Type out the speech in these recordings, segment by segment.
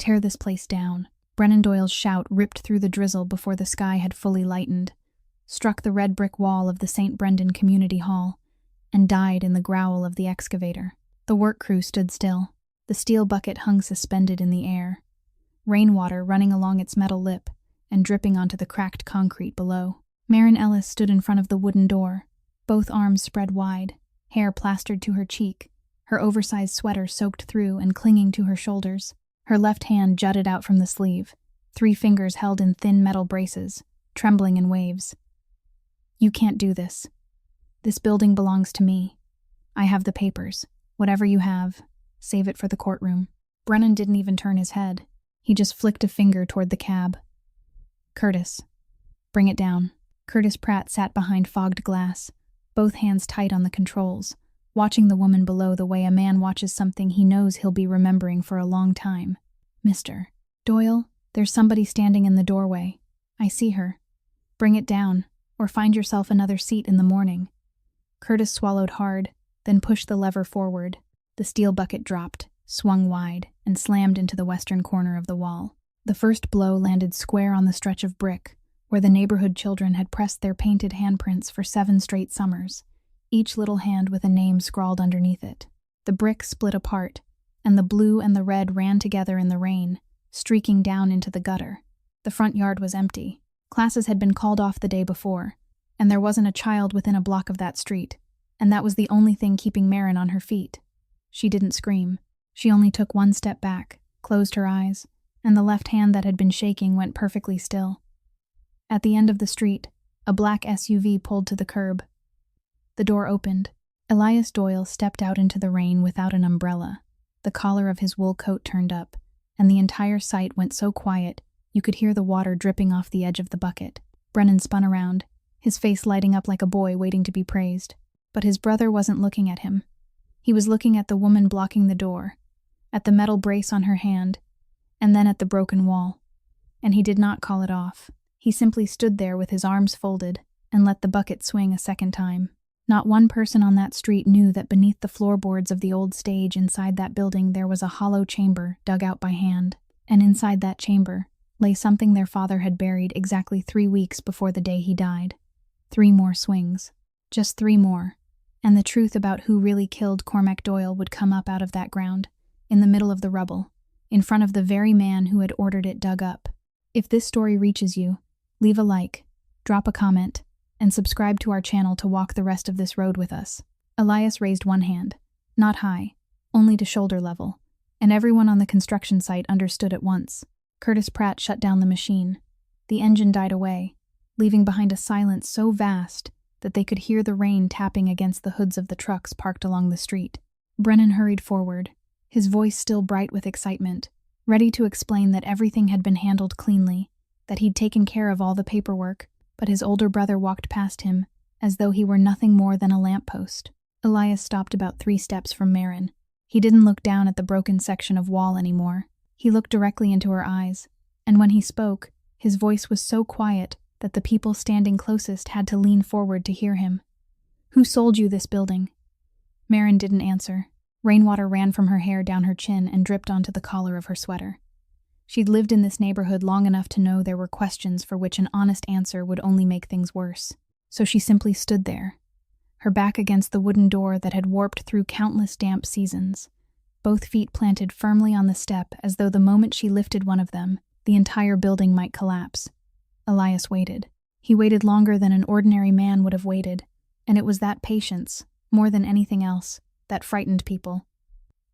Tear this place down. Brennan Doyle's shout ripped through the drizzle before the sky had fully lightened, struck the red brick wall of the St. Brendan Community Hall, and died in the growl of the excavator. The work crew stood still. The steel bucket hung suspended in the air, rainwater running along its metal lip and dripping onto the cracked concrete below. Maren Ellis stood in front of the wooden door, both arms spread wide, hair plastered to her cheek, her oversized sweater soaked through and clinging to her shoulders. Her left hand jutted out from the sleeve, 3 fingers held in thin metal braces, trembling in waves. "You can't do this. This building belongs to me. I have the papers. Whatever you have, save it for the courtroom." Brennan didn't even turn his head. He just flicked a finger toward the cab. "Curtis, bring it down." Curtis Pratt sat behind fogged glass, both hands tight on the controls, watching the woman below the way a man watches something he knows he'll be remembering for a long time. "Mr. Doyle, there's somebody standing in the doorway. I see her. Bring it down, or find yourself another seat in the morning." Curtis swallowed hard, then pushed the lever forward. The steel bucket dropped, swung wide, and slammed into the western corner of the wall. The first blow landed square on the stretch of brick, where the neighborhood children had pressed their painted handprints for 7 straight summers, each little hand with a name scrawled underneath it. The brick split apart, and the blue and the red ran together in the rain, streaking down into the gutter. The front yard was empty. Classes had been called off the day before, and there wasn't a child within a block of that street, and that was the only thing keeping Maren on her feet. She didn't scream. She only took 1 step back, closed her eyes, and the left hand that had been shaking went perfectly still. At the end of the street, a black SUV pulled to the curb. The door opened. Elias Doyle stepped out into the rain without an umbrella, the collar of his wool coat turned up, and the entire sight went so quiet you could hear the water dripping off the edge of the bucket. Brennan spun around, his face lighting up like a boy waiting to be praised. But his brother wasn't looking at him. He was looking at the woman blocking the door, at the metal brace on her hand, and then at the broken wall. And he did not call it off. He simply stood there with his arms folded and let the bucket swing a second time. Not one person on that street knew that beneath the floorboards of the old stage inside that building there was a hollow chamber dug out by hand, and inside that chamber lay something their father had buried exactly 3 weeks before the day he died. 3 more swings. Just 3 more. And the truth about who really killed Cormac Doyle would come up out of that ground, in the middle of the rubble, in front of the very man who had ordered it dug up. If this story reaches you, leave a like, drop a comment, and subscribe to our channel to walk the rest of this road with us. Elias raised one hand, not high, only to shoulder level, and everyone on the construction site understood at once. Curtis Pratt shut down the machine. The engine died away, leaving behind a silence so vast that they could hear the rain tapping against the hoods of the trucks parked along the street. Brennan hurried forward, his voice still bright with excitement, ready to explain that everything had been handled cleanly, that he'd taken care of all the paperwork, but his older brother walked past him as though he were nothing more than a lamppost. Elias stopped about 3 steps from Maren. He didn't look down at the broken section of wall anymore. He looked directly into her eyes, and when he spoke, his voice was so quiet that the people standing closest had to lean forward to hear him. "Who sold you this building?" Maren didn't answer. Rainwater ran from her hair down her chin and dripped onto the collar of her sweater. She'd lived in this neighborhood long enough to know there were questions for which an honest answer would only make things worse. So she simply stood there, her back against the wooden door that had warped through countless damp seasons, both feet planted firmly on the step as though the moment she lifted one of them, the entire building might collapse. Elias waited. He waited longer than an ordinary man would have waited, and it was that patience, more than anything else, that frightened people.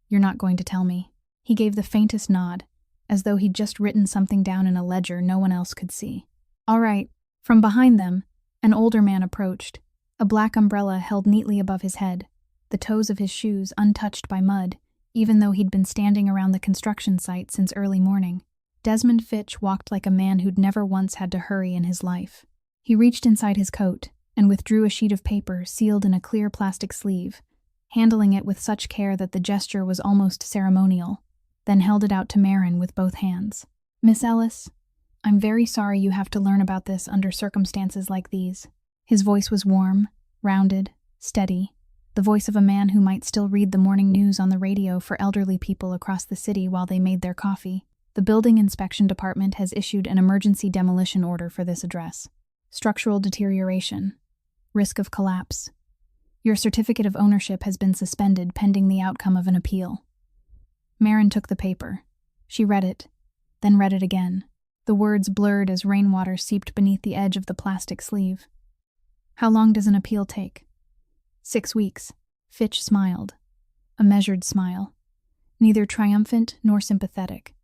"You're not going to tell me." He gave the faintest nod, as though he'd just written something down in a ledger no one else could see. "All right." From behind them, an older man approached, a black umbrella held neatly above his head, the toes of his shoes untouched by mud, even though he'd been standing around the construction site since early morning. Desmond Fitch walked like a man who'd never once had to hurry in his life. He reached inside his coat and withdrew a sheet of paper sealed in a clear plastic sleeve, handling it with such care that the gesture was almost ceremonial, then held it out to Maren with both hands. "Miss Ellis, I'm very sorry you have to learn about this under circumstances like these." His voice was warm, rounded, steady, the voice of a man who might still read the morning news on the radio for elderly people across the city while they made their coffee. The building inspection department has issued an emergency demolition order for this address. Structural deterioration. Risk of collapse. Your certificate of ownership has been suspended pending the outcome of an appeal. Maren took the paper. She read it, then read it again. The words blurred as rainwater seeped beneath the edge of the plastic sleeve. How long does an appeal take? 6 weeks. Fitch smiled. A measured smile. Neither triumphant nor sympathetic.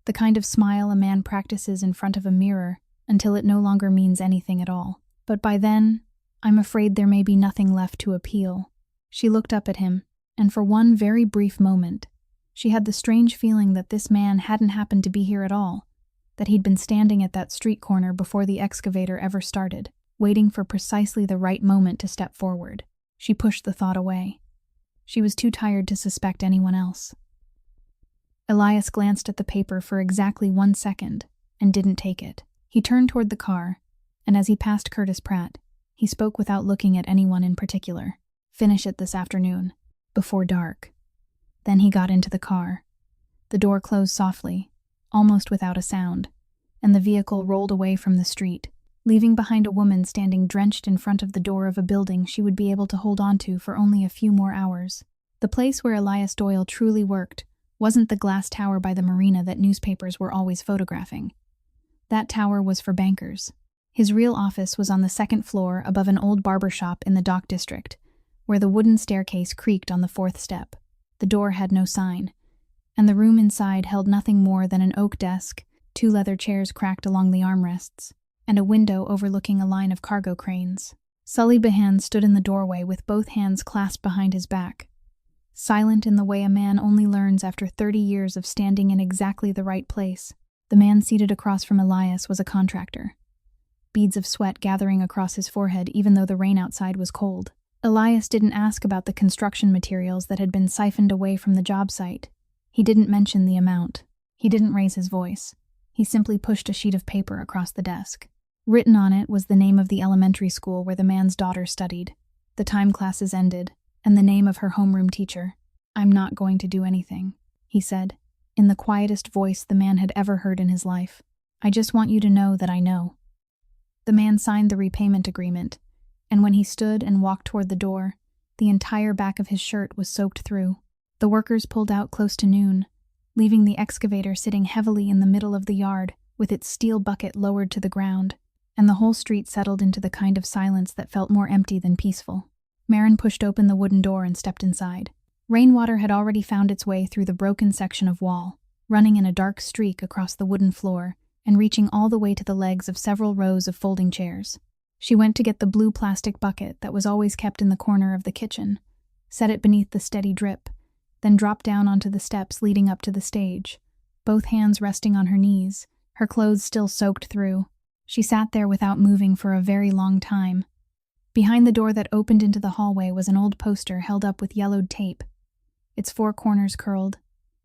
The kind of smile a man practices in front of a mirror until it no longer means anything at all. But by then, I'm afraid there may be nothing left to appeal. She looked up at him, and for one very brief moment, she had the strange feeling that this man hadn't happened to be here at all, that he'd been standing at that street corner before the excavator ever started, waiting for precisely the right moment to step forward. She pushed the thought away. She was too tired to suspect anyone else. Elias glanced at the paper for exactly 1 second and didn't take it. He turned toward the car, and as he passed Curtis Pratt, he spoke without looking at anyone in particular. Finish it this afternoon, before dark. Then he got into the car. The door closed softly, almost without a sound, and the vehicle rolled away from the street, leaving behind a woman standing drenched in front of the door of a building she would be able to hold on to for only a few more hours. The place where Elias Doyle truly worked wasn't the glass tower by the marina that newspapers were always photographing. That tower was for bankers. His real office was on the 2nd floor above an old barber shop in the dock district, where the wooden staircase creaked on the 4th step. The door had no sign, and the room inside held nothing more than an oak desk, 2 leather chairs cracked along the armrests, and a window overlooking a line of cargo cranes. Sully Behan stood in the doorway with both hands clasped behind his back, silent in the way a man only learns after 30 years of standing in exactly the right place. The man seated across from Elias was a contractor, beads of sweat gathering across his forehead even though the rain outside was cold. Elias didn't ask about the construction materials that had been siphoned away from the job site. He didn't mention the amount. He didn't raise his voice. He simply pushed a sheet of paper across the desk. Written on it was the name of the elementary school where the man's daughter studied, the time classes ended, and the name of her homeroom teacher. "I'm not going to do anything," he said, in the quietest voice the man had ever heard in his life. "I just want you to know that I know." The man signed the repayment agreement, and when he stood and walked toward the door, the entire back of his shirt was soaked through. The workers pulled out close to noon, leaving the excavator sitting heavily in the middle of the yard with its steel bucket lowered to the ground, and the whole street settled into the kind of silence that felt more empty than peaceful. Maren pushed open the wooden door and stepped inside. Rainwater had already found its way through the broken section of wall, running in a dark streak across the wooden floor and reaching all the way to the legs of several rows of folding chairs. She went to get the blue plastic bucket that was always kept in the corner of the kitchen, set it beneath the steady drip, then dropped down onto the steps leading up to the stage, both hands resting on her knees, her clothes still soaked through. She sat there without moving for a very long time. Behind the door that opened into the hallway was an old poster held up with yellowed tape, its 4 corners curled,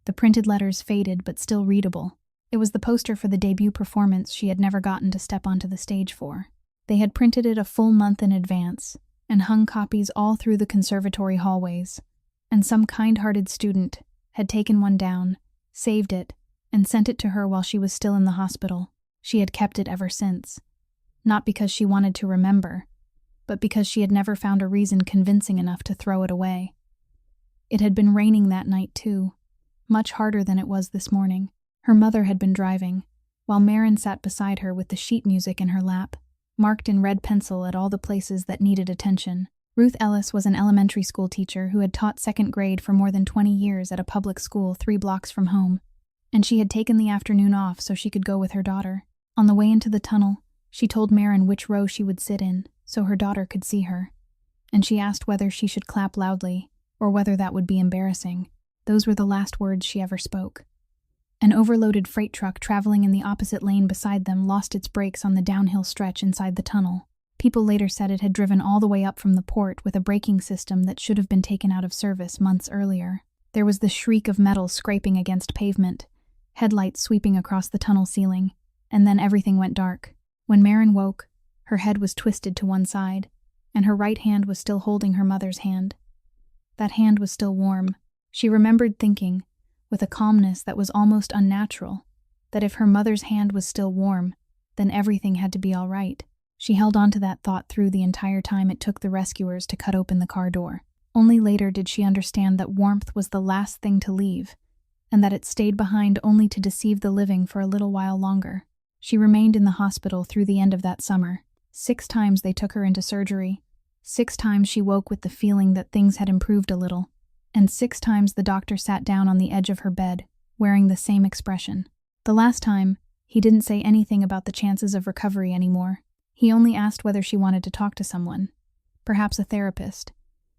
the printed letters faded but still readable. It was the poster for the debut performance she had never gotten to step onto the stage for. They had printed it a full month in advance and hung copies all through the conservatory hallways, and some kind-hearted student had taken one down, saved it, and sent it to her while she was still in the hospital. She had kept it ever since, not because she wanted to remember, but because she had never found a reason convincing enough to throw it away. It had been raining that night too, much harder than it was this morning. Her mother had been driving, while Maren sat beside her with the sheet music in her lap, marked in red pencil at all the places that needed attention. Ruth Ellis was an elementary school teacher who had taught 2nd grade for more than 20 years at a public school 3 blocks from home, and she had taken the afternoon off so she could go with her daughter. On the way into the tunnel, she told Maren which row she would sit in so her daughter could see her, and she asked whether she should clap loudly or whether that would be embarrassing. Those were the last words she ever spoke. An overloaded freight truck traveling in the opposite lane beside them lost its brakes on the downhill stretch inside the tunnel. People later said it had driven all the way up from the port with a braking system that should have been taken out of service months earlier. There was the shriek of metal scraping against pavement, headlights sweeping across the tunnel ceiling, and then everything went dark. When Maren woke, her head was twisted to one side, and her right hand was still holding her mother's hand. That hand was still warm. She remembered thinking, with a calmness that was almost unnatural, that if her mother's hand was still warm, then everything had to be all right. She held on to that thought through the entire time it took the rescuers to cut open the car door. Only later did she understand that warmth was the last thing to leave, and that it stayed behind only to deceive the living for a little while longer. She remained in the hospital through the end of that summer. 6 times they took her into surgery. 6 times she woke with the feeling that things had improved a little, and 6 times the doctor sat down on the edge of her bed, wearing the same expression. The last time, he didn't say anything about the chances of recovery anymore. He only asked whether she wanted to talk to someone, perhaps a therapist,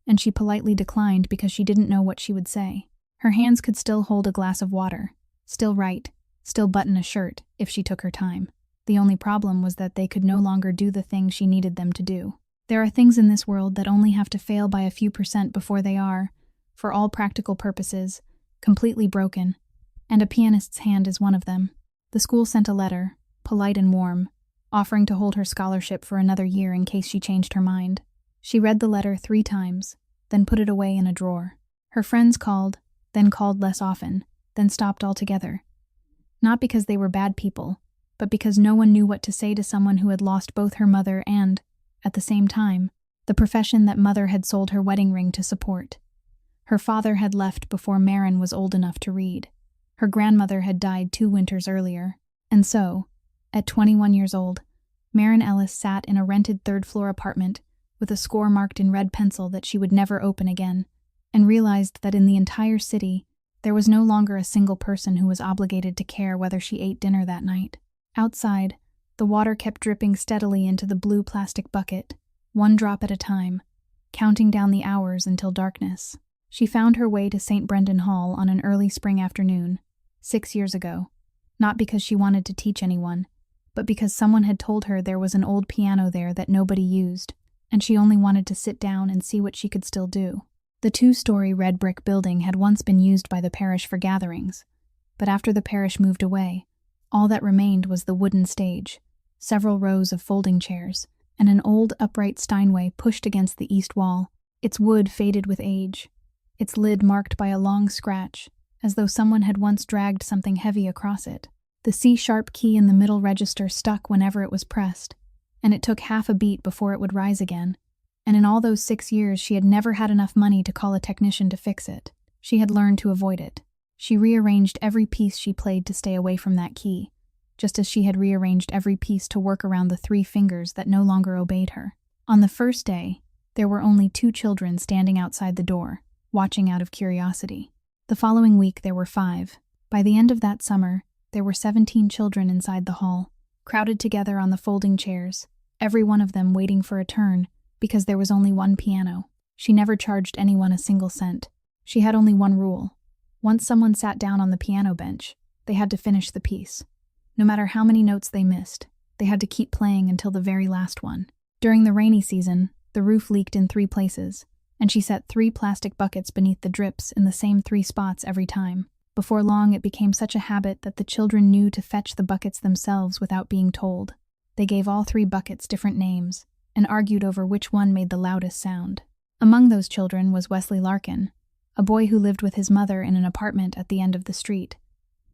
and she politely declined because she didn't know what she would say. Her hands could still hold a glass of water, still write, still button a shirt, if she took her time. The only problem was that they could no longer do the thing she needed them to do. There are things in this world that only have to fail by a few % before they are, for all practical purposes, completely broken, and a pianist's hand is one of them. The school sent a letter, polite and warm, offering to hold her scholarship for another year in case she changed her mind. She read the letter 3 times, then put it away in a drawer. Her friends called, then called less often, then stopped altogether. Not because they were bad people, but because no one knew what to say to someone who had lost both her mother and, at the same time, the profession that mother had sold her wedding ring to support. Her father had left before Maren was old enough to read. Her grandmother had died 2 winters earlier, and so, at 21 years old, Maren Ellis sat in a rented 3rd-floor apartment with a score marked in red pencil that she would never open again, and realized that in the entire city, there was no longer a single person who was obligated to care whether she ate dinner that night. Outside, the water kept dripping steadily into the blue plastic bucket, 1 drop at a time, counting down the hours until darkness. She found her way to St. Brendan Hall on an early spring afternoon, 6 years ago, not because she wanted to teach anyone, but because someone had told her there was an old piano there that nobody used, and she only wanted to sit down and see what she could still do. The 2-story red brick building had once been used by the parish for gatherings, but after the parish moved away, all that remained was the wooden stage, several rows of folding chairs, and an old upright Steinway pushed against the east wall, its wood faded with age, its lid marked by a long scratch, as though someone had once dragged something heavy across it. The C-sharp key in the middle register stuck whenever it was pressed, and it took half a beat before it would rise again, and in all those 6 years she had never had enough money to call a technician to fix it. She had learned to avoid it. She rearranged every piece she played to stay away from that key, just as she had rearranged every piece to work around the 3 fingers that no longer obeyed her. On the first day, there were only 2 children standing outside the door, watching out of curiosity. The following week there were 5. By the end of that summer, there were 17 children inside the hall, crowded together on the folding chairs, every one of them waiting for a turn, because there was only 1 piano. She never charged anyone a single cent. She had only 1 rule. Once someone sat down on the piano bench, they had to finish the piece. No matter how many notes they missed, they had to keep playing until the very last one. During the rainy season, the roof leaked in 3 places, and she set 3 plastic buckets beneath the drips in the same 3 spots every time. Before long, it became such a habit that the children knew to fetch the buckets themselves without being told. They gave all 3 buckets different names, and argued over which one made the loudest sound. Among those children was Wesley Larkin, a boy who lived with his mother in an apartment at the end of the street.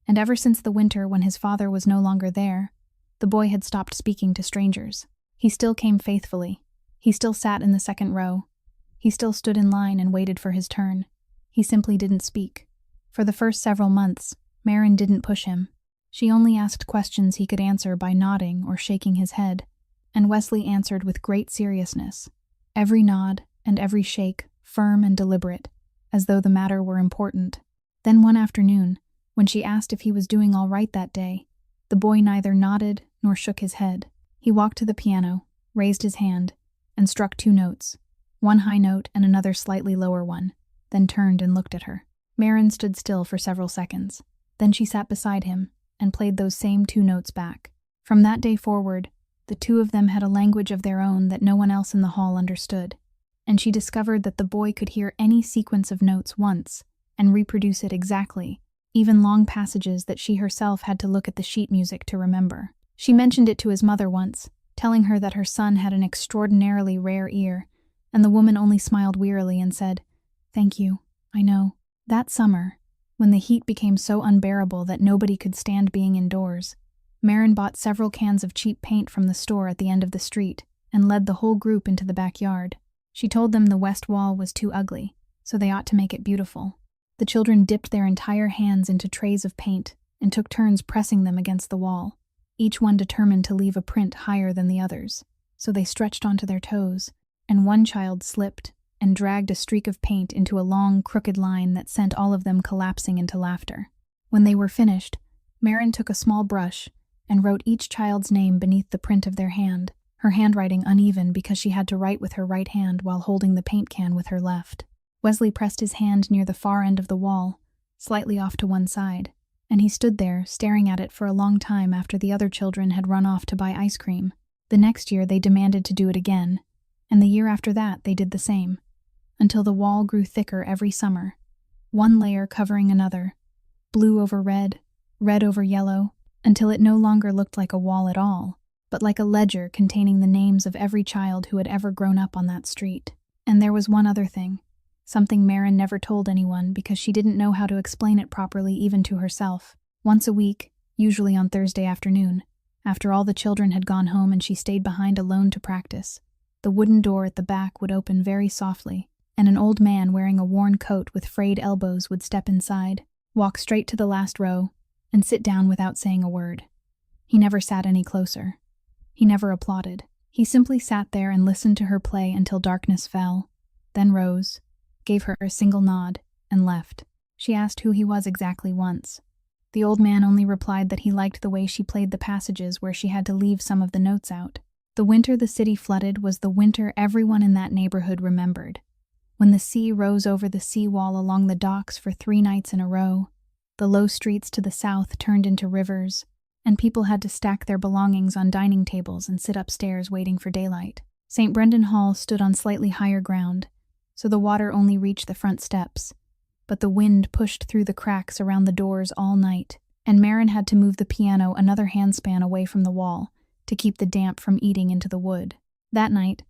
And ever since the winter when his father was no longer there, the boy had stopped speaking to strangers. He still came faithfully. He still sat in the 2nd row. He still stood in line and waited for his turn. He simply didn't speak. For the first several months, Maren didn't push him. She only asked questions he could answer by nodding or shaking his head, and Wesley answered with great seriousness, every nod and every shake firm and deliberate, as though the matter were important. Then one afternoon, when she asked if he was doing all right that day, the boy neither nodded nor shook his head. He walked to the piano, raised his hand, and struck 2 notes, 1 high note and another slightly lower one, then turned and looked at her. Maren stood still for several seconds. Then she sat beside him and played those same 2 notes back. From that day forward, the 2 of them had a language of their own that no one else in the hall understood, and she discovered that the boy could hear any sequence of notes once and reproduce it exactly, even long passages that she herself had to look at the sheet music to remember. She mentioned it to his mother once, telling her that her son had an extraordinarily rare ear, and the woman only smiled wearily and said, "Thank you, I know." That summer, When the heat became so unbearable that nobody could stand being indoors, Marin bought several cans of cheap paint from the store at the end of the street and led the whole group into the backyard. She told them the west wall was too ugly, so they ought to make it beautiful. The children dipped their entire hands into trays of paint and took turns pressing them against the wall, each one determined to leave a print higher than the others. So they stretched onto their toes, and one child slipped and dragged a streak of paint into a long, crooked line that sent all of them collapsing into laughter. When they were finished, Marin took a small brush and wrote each child's name beneath the print of their hand, her handwriting uneven because she had to write with her right hand while holding the paint can with her left. Wesley pressed his hand near the far end of the wall, slightly off to one side, and he stood there staring at it for a long time after the other children had run off to buy ice cream. The next year they demanded to do it again, and the year after that they did the same, until the wall grew thicker every summer, one layer covering another, blue over red, red over yellow, until it no longer looked like a wall at all, but like a ledger containing the names of every child who had ever grown up on that street. And there was one other thing, something Marin never told anyone because she didn't know how to explain it properly even to herself. Once a week, usually on Thursday afternoon, after all the children had gone home and she stayed behind alone to practice, the wooden door at the back would open very softly, and an old man wearing a worn coat with frayed elbows would step inside, walk straight to the last row, and sit down without saying a word. He never sat any closer. He never applauded. He simply sat there and listened to her play until darkness fell, then rose, gave her a single nod, and left. She asked who he was exactly once. The old man only replied that he liked the way she played the passages where she had to leave some of the notes out. The winter the city flooded was the winter everyone in that neighborhood remembered. When the sea rose over the seawall along the docks for 3 nights in a row, the low streets to the south turned into rivers, and people had to stack their belongings on dining tables and sit upstairs waiting for daylight. St. Brendan Hall stood on slightly higher ground, so the water only reached the front steps, but the wind pushed through the cracks around the doors all night, and Marin had to move the piano another handspan away from the wall to keep the damp from eating into the wood. That night,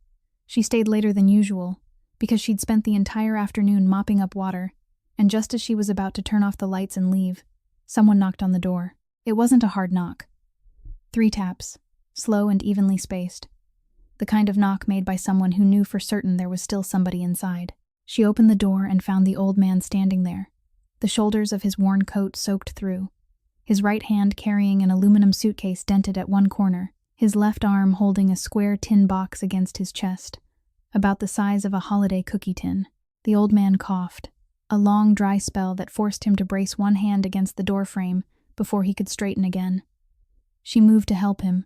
she stayed later than usual because she'd spent the entire afternoon mopping up water, and just as she was about to turn off the lights and leave, someone knocked on the door. It wasn't a hard knock. 3 taps, slow and evenly spaced. The kind of knock made by someone who knew for certain there was still somebody inside. She opened the door and found the old man standing there, the shoulders of his worn coat soaked through, his right hand carrying an aluminum suitcase dented at one corner, his left arm holding a square tin box against his chest, about the size of a holiday cookie tin. The old man coughed, a long dry spell that forced him to brace one hand against the doorframe before he could straighten again. She moved to help him,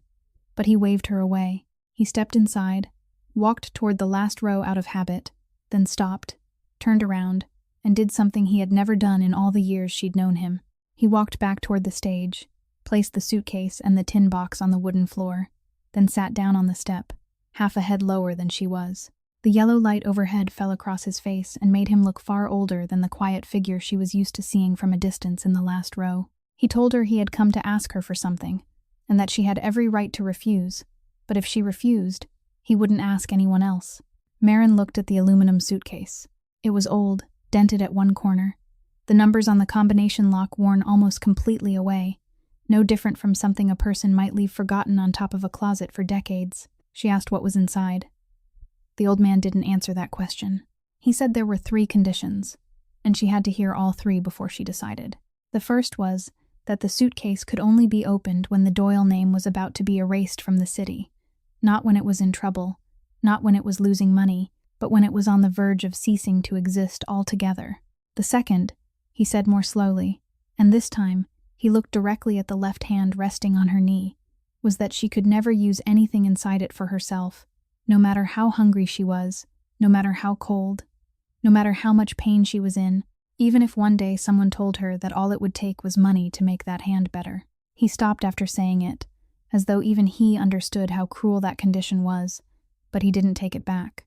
but he waved her away. He stepped inside, walked toward the last row out of habit, then stopped, turned around, and did something he had never done in all the years she'd known him. He walked back toward the stage, placed the suitcase and the tin box on the wooden floor, then sat down on the step, half a head lower than she was. The yellow light overhead fell across his face and made him look far older than the quiet figure she was used to seeing from a distance in the last row. He told her he had come to ask her for something, and that she had every right to refuse, but if she refused, he wouldn't ask anyone else. Marin looked at the aluminum suitcase. It was old, dented at one corner, the numbers on the combination lock worn almost completely away, no different from something a person might leave forgotten on top of a closet for decades. She asked what was inside. The old man didn't answer that question. He said there were 3 conditions, and she had to hear all 3 before she decided. The first was that the suitcase could only be opened when the Doyle name was about to be erased from the city, not when it was in trouble, not when it was losing money, but when it was on the verge of ceasing to exist altogether. The second, he said more slowly, and this time he looked directly at the left hand resting on her knee, was that she could never use anything inside it for herself, no matter how hungry she was, no matter how cold, no matter how much pain she was in, even if one day someone told her that all it would take was money to make that hand better. He stopped after saying it, as though even he understood how cruel that condition was, but he didn't take it back.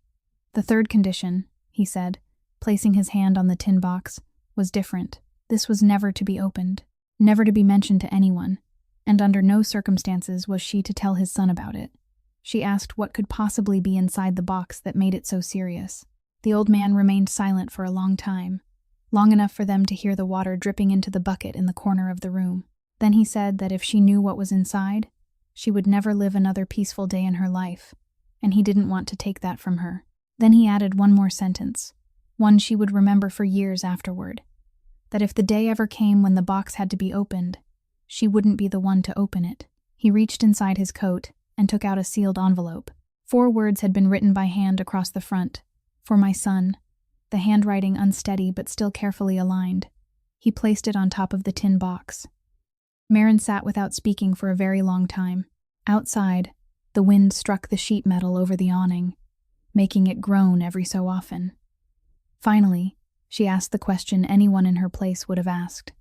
The third condition, he said, placing his hand on the tin box, was different. This was never to be opened, never to be mentioned to anyone, and under no circumstances was she to tell his son about it. She asked what could possibly be inside the box that made it so serious. The old man remained silent for a long time, long enough for them to hear the water dripping into the bucket in the corner of the room. Then he said that if she knew what was inside, she would never live another peaceful day in her life, and he didn't want to take that from her. Then he added one more sentence, one she would remember for years afterward, that if the day ever came when the box had to be opened, she wouldn't be the one to open it. He reached inside his coat and took out a sealed envelope. 4 words had been written by hand across the front. For my son, the handwriting unsteady but still carefully aligned. He placed it on top of the tin box. Maren sat without speaking for a very long time. Outside, the wind struck the sheet metal over the awning, making it groan every so often. Finally, she asked the question anyone in her place would have asked.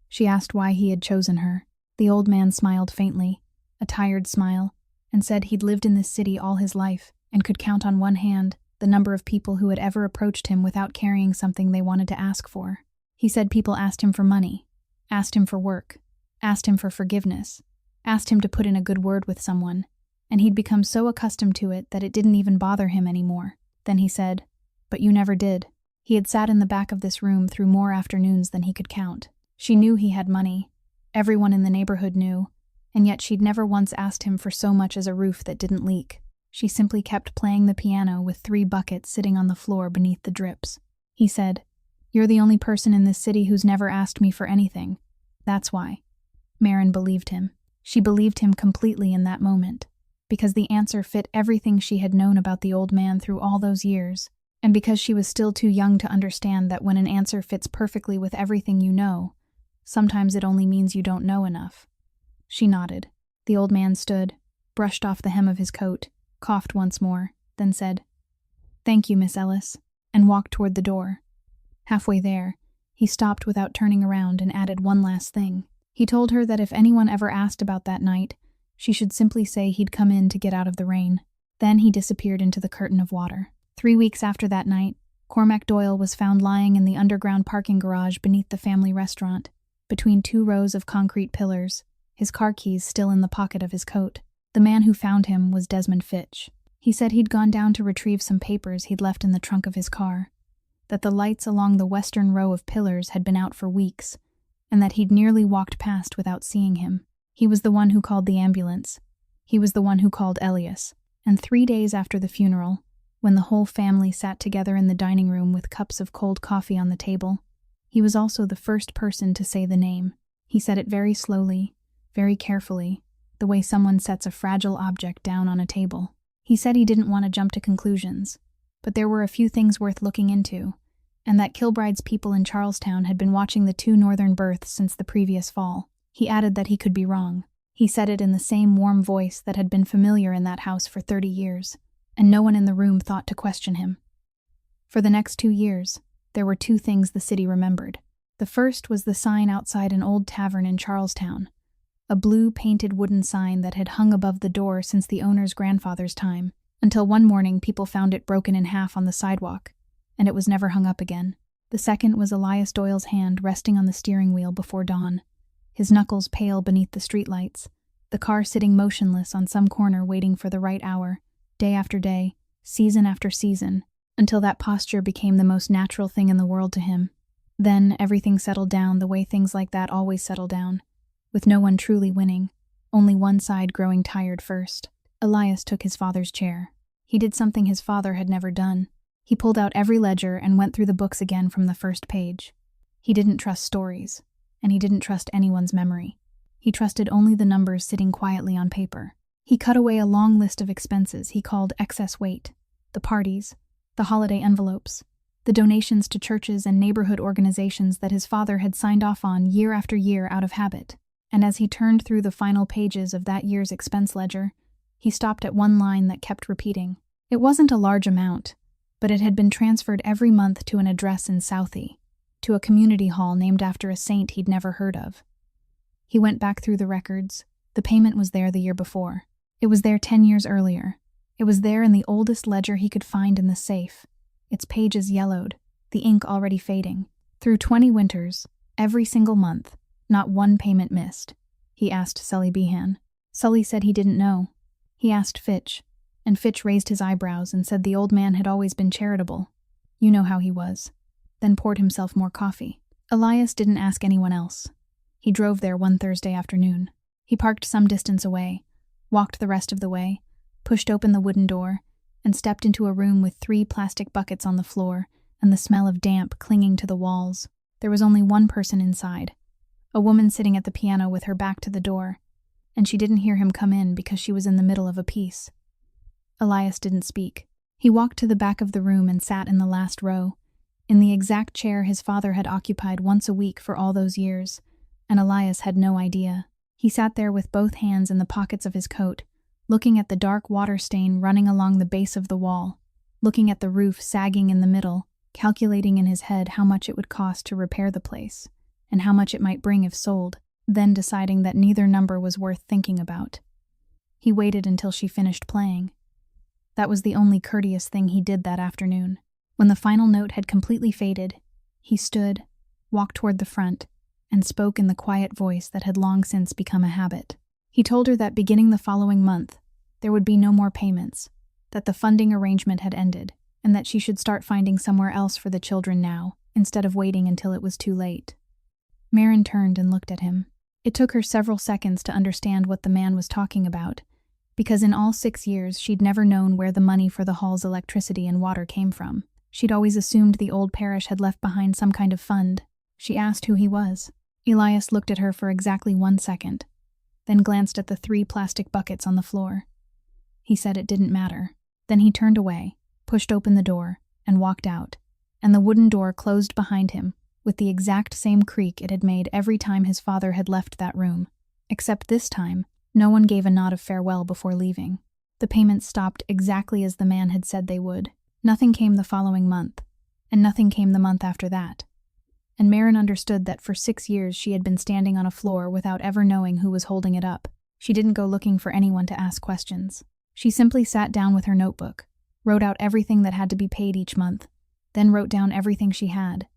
She asked why he had chosen her. The old man smiled faintly, a tired smile, and said he'd lived in this city all his life and could count on one hand the number of people who had ever approached him without carrying something they wanted to ask for. He said people asked him for money, asked him for work, asked him for forgiveness, asked him to put in a good word with someone, and he'd become so accustomed to it that it didn't even bother him anymore. Then he said, "But you never did." He had sat in the back of this room through more afternoons than he could count. She knew he had money. Everyone in the neighborhood knew, and yet she'd never once asked him for so much as a roof that didn't leak. She simply kept playing the piano with 3 buckets sitting on the floor beneath the drips. He said, "You're the only person in this city who's never asked me for anything. That's why." Maren believed him. She believed him completely in that moment, because the answer fit everything she had known about the old man through all those years, and because she was still too young to understand that when an answer fits perfectly with everything you know, sometimes it only means you don't know enough. She nodded. The old man stood, brushed off the hem of his coat, coughed once more, then said, "Thank you, Miss Ellis," and walked toward the door. Halfway there, he stopped without turning around and added one last thing. He told her that if anyone ever asked about that night, she should simply say he'd come in to get out of the rain. Then he disappeared into the curtain of water. 3 weeks after that night, Cormac Doyle was found lying in the underground parking garage beneath the family restaurant, between 2 rows of concrete pillars, his car keys still in the pocket of his coat. The man who found him was Desmond Fitch. He said he'd gone down to retrieve some papers he'd left in the trunk of his car, that the lights along the western row of pillars had been out for weeks, and that he'd nearly walked past without seeing him. He was the one who called the ambulance. He was the one who called Elias. And 3 days after the funeral, when the whole family sat together in the dining room with cups of cold coffee on the table, he was also the first person to say the name. He said it very slowly, very carefully, the way someone sets a fragile object down on a table. He said he didn't want to jump to conclusions, but there were a few things worth looking into, and that Kilbride's people in Charlestown had been watching the 2 northern births since the previous fall. He added that he could be wrong. He said it in the same warm voice that had been familiar in that house for 30 years, and no one in the room thought to question him. For the next 2 years, there were 2 things the city remembered. The first was the sign outside an old tavern in Charlestown, a blue painted wooden sign that had hung above the door since the owner's grandfather's time, until one morning people found it broken in half on the sidewalk, and it was never hung up again. The second was Elias Doyle's hand resting on the steering wheel before dawn, his knuckles pale beneath the streetlights, the car sitting motionless on some corner waiting for the right hour, day after day, season after season, until that posture became the most natural thing in the world to him. Then everything settled down the way things like that always settle down, with no one truly winning, only one side growing tired first. Elias took his father's chair. He did something his father had never done. He pulled out every ledger and went through the books again from the first page. He didn't trust stories, and he didn't trust anyone's memory. He trusted only the numbers sitting quietly on paper. He cut away a long list of expenses he called excess weight, the parties, the holiday envelopes, the donations to churches and neighborhood organizations that his father had signed off on year after year out of habit. And as he turned through the final pages of that year's expense ledger, he stopped at one line that kept repeating. It wasn't a large amount, but it had been transferred every month to an address in Southie, to a community hall named after a saint he'd never heard of. He went back through the records. The payment was there the year before. It was there 10 years earlier. It was there in the oldest ledger he could find in the safe, its pages yellowed, the ink already fading. Through 20 winters, every single month, not one payment missed. He asked Sully Behan. Sully said he didn't know. He asked Fitch, and Fitch raised his eyebrows and said the old man had always been charitable. You know how he was. then poured himself more coffee. Elias didn't ask anyone else. He drove there one Thursday afternoon. He parked some distance away, walked the rest of the way, pushed open the wooden door, and stepped into a room with 3 plastic buckets on the floor and the smell of damp clinging to the walls. There was only one person inside, a woman sitting at the piano with her back to the door, and she didn't hear him come in because she was in the middle of a piece. Elias didn't speak. He walked to the back of the room and sat in the last row, in the exact chair his father had occupied once a week for all those years, and Elias had no idea. He sat there with both hands in the pockets of his coat, looking at the dark water stain running along the base of the wall, looking at the roof sagging in the middle, calculating in his head how much it would cost to repair the place, and how much it might bring if sold, then deciding that neither number was worth thinking about. He waited until she finished playing. That was the only courteous thing he did that afternoon. When the final note had completely faded, he stood, walked toward the front, and spoke in the quiet voice that had long since become a habit. He told her that beginning the following month, there would be no more payments, that the funding arrangement had ended, and that she should start finding somewhere else for the children now, instead of waiting until it was too late. Maren turned and looked at him. It took her several seconds to understand what the man was talking about, because in all 6 years she'd never known where the money for the hall's electricity and water came from. She'd always assumed the old parish had left behind some kind of fund. She asked who he was. Elias looked at her for exactly 1 second, then glanced at the 3 plastic buckets on the floor. He said it didn't matter. Then he turned away, pushed open the door, and walked out, and the wooden door closed behind him with the exact same creak it had made every time his father had left that room. Except this time, no one gave a nod of farewell before leaving. The payments stopped exactly as the man had said they would. Nothing came the following month, and nothing came the month after that. And Maren understood that for 6 years she had been standing on a floor without ever knowing who was holding it up. She didn't go looking for anyone to ask questions. She simply sat down with her notebook, wrote out everything that had to be paid each month, then wrote down everything she had.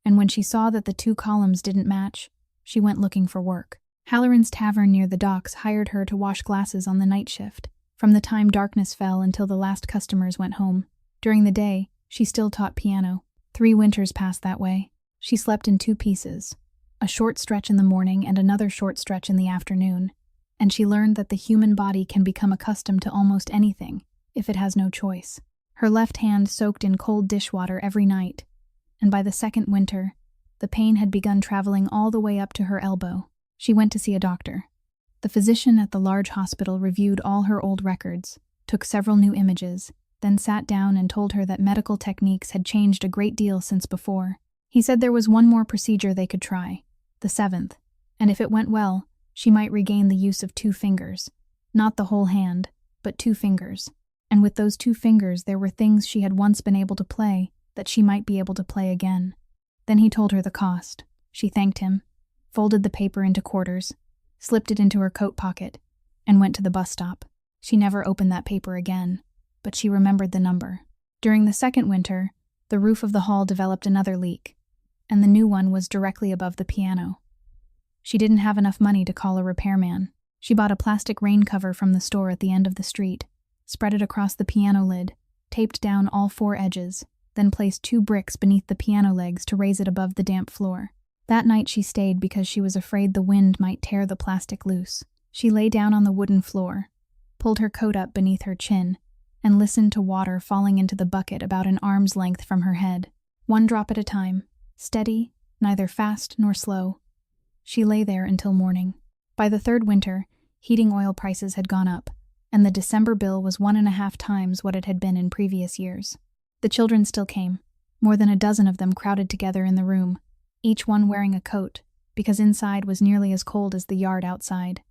And when she saw that the 2 columns didn't match, she went looking for work. Halloran's Tavern near the docks hired her to wash glasses on the night shift, from the time darkness fell until the last customers went home. During the day, she still taught piano. 3 winters passed that way. She slept in 2 pieces, a short stretch in the morning and another short stretch in the afternoon, and she learned that the human body can become accustomed to almost anything if it has no choice. Her left hand soaked in cold dishwater every night, and by the 2nd winter, the pain had begun traveling all the way up to her elbow. She went to see a doctor. The physician at the large hospital reviewed all her old records, took several new images, then sat down and told her that medical techniques had changed a great deal since before. He said there was one more procedure they could try, the 7th, and if it went well, she might regain the use of 2 fingers. Not the whole hand, but 2 fingers. And with those 2 fingers there were things she had once been able to play that she might be able to play again. Then he told her the cost. She thanked him, folded the paper into quarters, slipped it into her coat pocket, and went to the bus stop. She never opened that paper again, but she remembered the number. During the 2nd winter, the roof of the hall developed another leak, and the new one was directly above the piano. She didn't have enough money to call a repairman. She bought a plastic rain cover from the store at the end of the street, spread it across the piano lid, taped down all 4 edges, then placed 2 bricks beneath the piano legs to raise it above the damp floor. That night she stayed because she was afraid the wind might tear the plastic loose. She lay down on the wooden floor, pulled her coat up beneath her chin, and listened to water falling into the bucket about an arm's length from her head. 1 drop at a time, steady, neither fast nor slow. She lay there until morning. By the 3rd winter, heating oil prices had gone up, and the December bill was 1.5 times what it had been in previous years. The children still came, more than a dozen of them crowded together in the room, each one wearing a coat, because inside was nearly as cold as the yard outside.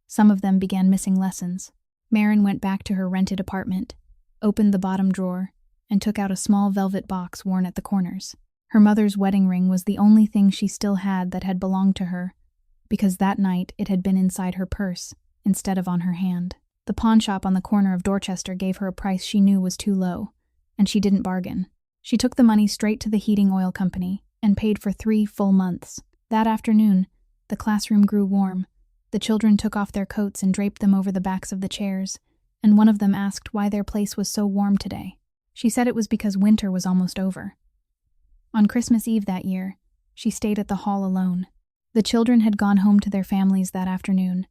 Some of them began missing lessons. Maren went back to her rented apartment, opened the bottom drawer, and took out a small velvet box worn at the corners. Her mother's wedding ring was the only thing she still had that had belonged to her, because that night it had been inside her purse instead of on her hand. The pawn shop on the corner of Dorchester gave her a price she knew was too low, and she didn't bargain. She took the money straight to the heating oil company and paid for 3 full months. That afternoon, the classroom grew warm. The children took off their coats and draped them over the backs of the chairs, and one of them asked why their place was so warm today. She said it was because winter was almost over. On Christmas Eve that year, she stayed at the hall alone. The children had gone home to their families that afternoon,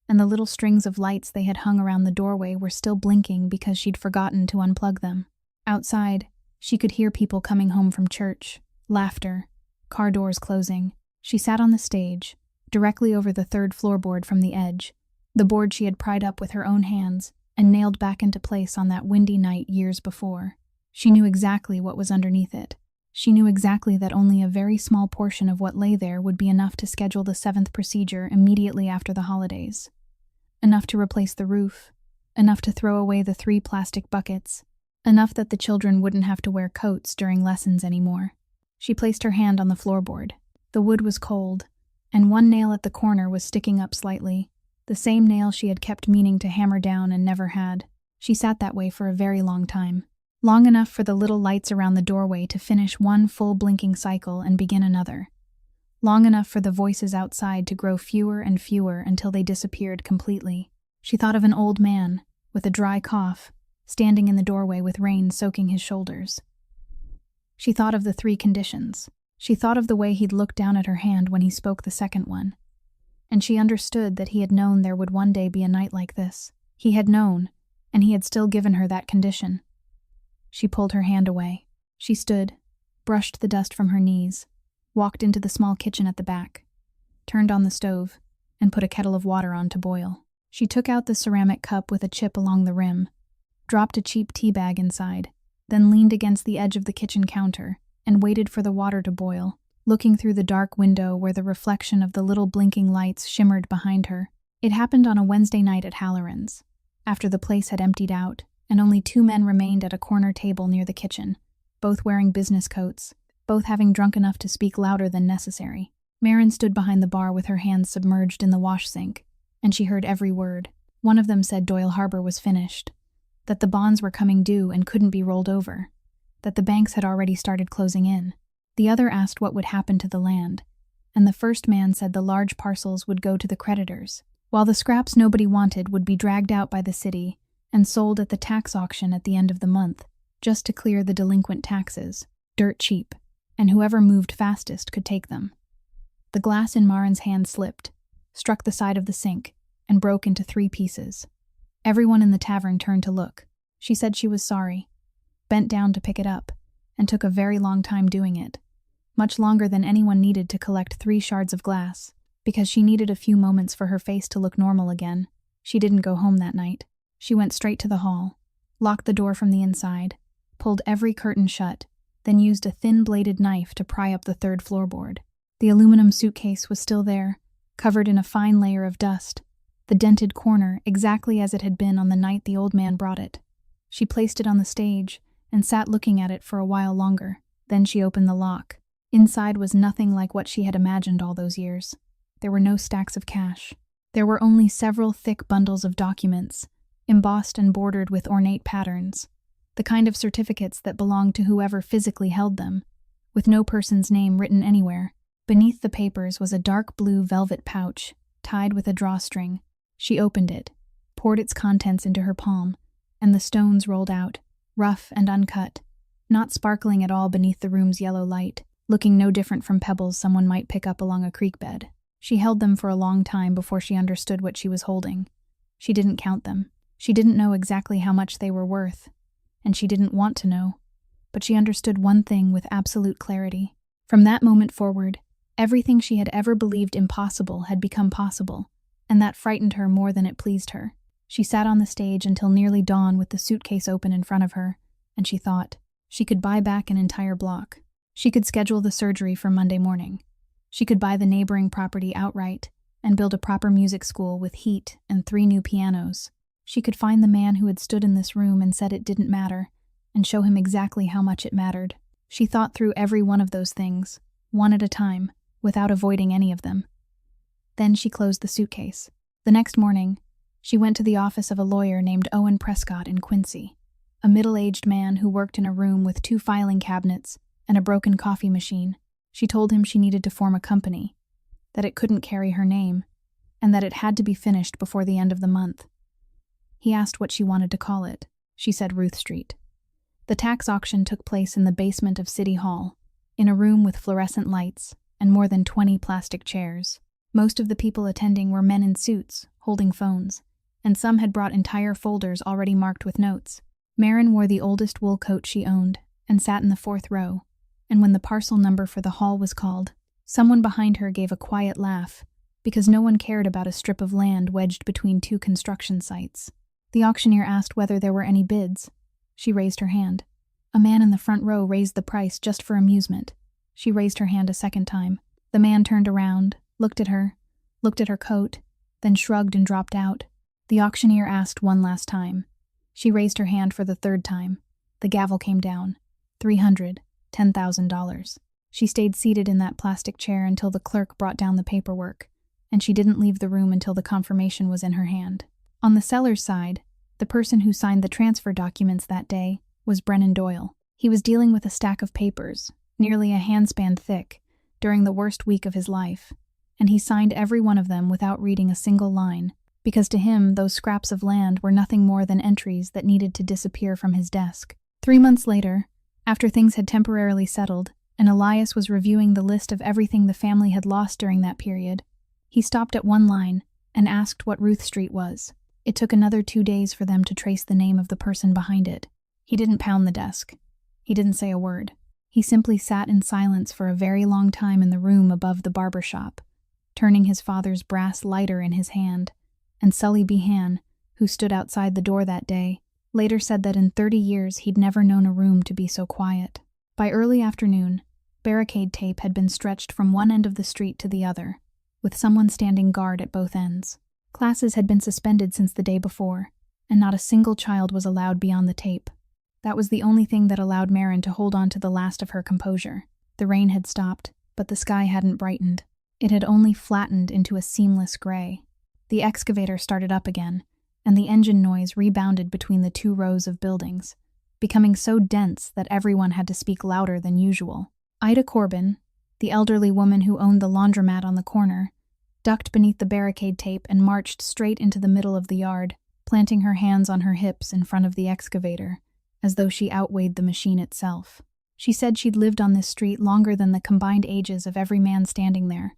and the little strings of lights they had hung around the doorway were still blinking because she'd forgotten to unplug them. Outside, she could hear people coming home from church, laughter, car doors closing. She sat on the stage, directly over the third floorboard from the edge, the board she had pried up with her own hands and nailed back into place on that windy night years before. She knew exactly what was underneath it. She knew exactly that only a very small portion of what lay there would be enough to schedule the 7th procedure immediately after the holidays. Enough to replace the roof, enough to throw away the 3 plastic buckets, enough that the children wouldn't have to wear coats during lessons anymore. She placed her hand on the floorboard. The wood was cold, and one nail at the corner was sticking up slightly, the same nail she had kept meaning to hammer down and never had. She sat that way for a very long time. Long enough for the little lights around the doorway to finish one full blinking cycle and begin another. Long enough for the voices outside to grow fewer and fewer until they disappeared completely. She thought of an old man, with a dry cough, standing in the doorway with rain soaking his shoulders. She thought of the 3 conditions. She thought of the way he'd looked down at her hand when he spoke the second one. And she understood that he had known there would one day be a night like this. He had known, and he had still given her that condition. She pulled her hand away. She stood, brushed the dust from her knees, walked into the small kitchen at the back, turned on the stove, and put a kettle of water on to boil. She took out the ceramic cup with a chip along the rim, dropped a cheap tea bag inside, then leaned against the edge of the kitchen counter and waited for the water to boil, looking through the dark window where the reflection of the little blinking lights shimmered behind her. It happened on a Wednesday night at Halloran's, after the place had emptied out, and only 2 men remained at a corner table near the kitchen, both wearing business coats, both having drunk enough to speak louder than necessary. Marin stood behind the bar with her hands submerged in the wash sink, and she heard every word. One of them said Doyle Harbor was finished, that the bonds were coming due and couldn't be rolled over, that the banks had already started closing in. The other asked what would happen to the land, and the first man said the large parcels would go to the creditors, while the scraps nobody wanted would be dragged out by the city and sold at the tax auction at the end of the month, just to clear the delinquent taxes, dirt cheap, and whoever moved fastest could take them. The glass in Marin's hand slipped, struck the side of the sink, and broke into 3 pieces. Everyone in the tavern turned to look. She said she was sorry, bent down to pick it up, and took a very long time doing it, much longer than anyone needed to collect 3 shards of glass, because she needed a few moments for her face to look normal again. She didn't go home that night. She went straight to the hall, locked the door from the inside, pulled every curtain shut, then used a thin-bladed knife to pry up the 3rd floorboard. The aluminum suitcase was still there, covered in a fine layer of dust, the dented corner exactly as it had been on the night the old man brought it. She placed it on the stage and sat looking at it for a while longer. Then she opened the lock. Inside was nothing like what she had imagined all those years. There were no stacks of cash. There were only several thick bundles of documents, embossed and bordered with ornate patterns, the kind of certificates that belonged to whoever physically held them, with no person's name written anywhere. Beneath the papers was a dark blue velvet pouch, tied with a drawstring. She opened it, poured its contents into her palm, and the stones rolled out, rough and uncut, not sparkling at all beneath the room's yellow light, looking no different from pebbles someone might pick up along a creek bed. She held them for a long time before she understood what she was holding. She didn't count them. She didn't know exactly how much they were worth, and she didn't want to know, but she understood one thing with absolute clarity. From that moment forward, everything she had ever believed impossible had become possible, and that frightened her more than it pleased her. She sat on the stage until nearly dawn with the suitcase open in front of her, and she thought, she could buy back an entire block. She could schedule the surgery for Monday morning. She could buy the neighboring property outright and build a proper music school with heat and 3 new pianos. She could find the man who had stood in this room and said it didn't matter, and show him exactly how much it mattered. She thought through every one of those things, one at a time, without avoiding any of them. Then she closed the suitcase. The next morning, she went to the office of a lawyer named Owen Prescott in Quincy, a middle-aged man who worked in a room with 2 filing cabinets and a broken coffee machine. She told him she needed to form a company, that it couldn't carry her name, and that it had to be finished before the end of the month. He asked what she wanted to call it. She said Ruth Street. The tax auction took place in the basement of City Hall, in a room with fluorescent lights and more than 20 plastic chairs. Most of the people attending were men in suits, holding phones, and some had brought entire folders already marked with notes. Marin wore the oldest wool coat she owned and sat in the 4th row, and when the parcel number for the hall was called, someone behind her gave a quiet laugh because no one cared about a strip of land wedged between 2 construction sites. The auctioneer asked whether there were any bids. She raised her hand. A man in the front row raised the price just for amusement. She raised her hand a second time. The man turned around, looked at her coat, then shrugged and dropped out. The auctioneer asked one last time. She raised her hand for the 3rd time. The gavel came down. $310,000. She stayed seated in that plastic chair until the clerk brought down the paperwork, and she didn't leave the room until the confirmation was in her hand. On the seller's side, the person who signed the transfer documents that day was Brennan Doyle. He was dealing with a stack of papers, nearly a handspan thick, during the worst week of his life, and he signed every one of them without reading a single line, because to him those scraps of land were nothing more than entries that needed to disappear from his desk. 3 months later, after things had temporarily settled, and Elias was reviewing the list of everything the family had lost during that period, he stopped at one line and asked what Ruth Street was. It took another 2 days for them to trace the name of the person behind it. He didn't pound the desk. He didn't say a word. He simply sat in silence for a very long time in the room above the barber shop, turning his father's brass lighter in his hand, and Sully Behan, who stood outside the door that day, later said that in 30 years he'd never known a room to be so quiet. By early afternoon, barricade tape had been stretched from one end of the street to the other, with someone standing guard at both ends. Classes had been suspended since the day before, and not a single child was allowed beyond the tape. That was the only thing that allowed Marin to hold on to the last of her composure. The rain had stopped, but the sky hadn't brightened. It had only flattened into a seamless gray. The excavator started up again, and the engine noise rebounded between the 2 rows of buildings, becoming so dense that everyone had to speak louder than usual. Ida Corbin, the elderly woman who owned the laundromat on the corner, ducked beneath the barricade tape and marched straight into the middle of the yard, planting her hands on her hips in front of the excavator, as though she outweighed the machine itself. She said she'd lived on this street longer than the combined ages of every man standing there,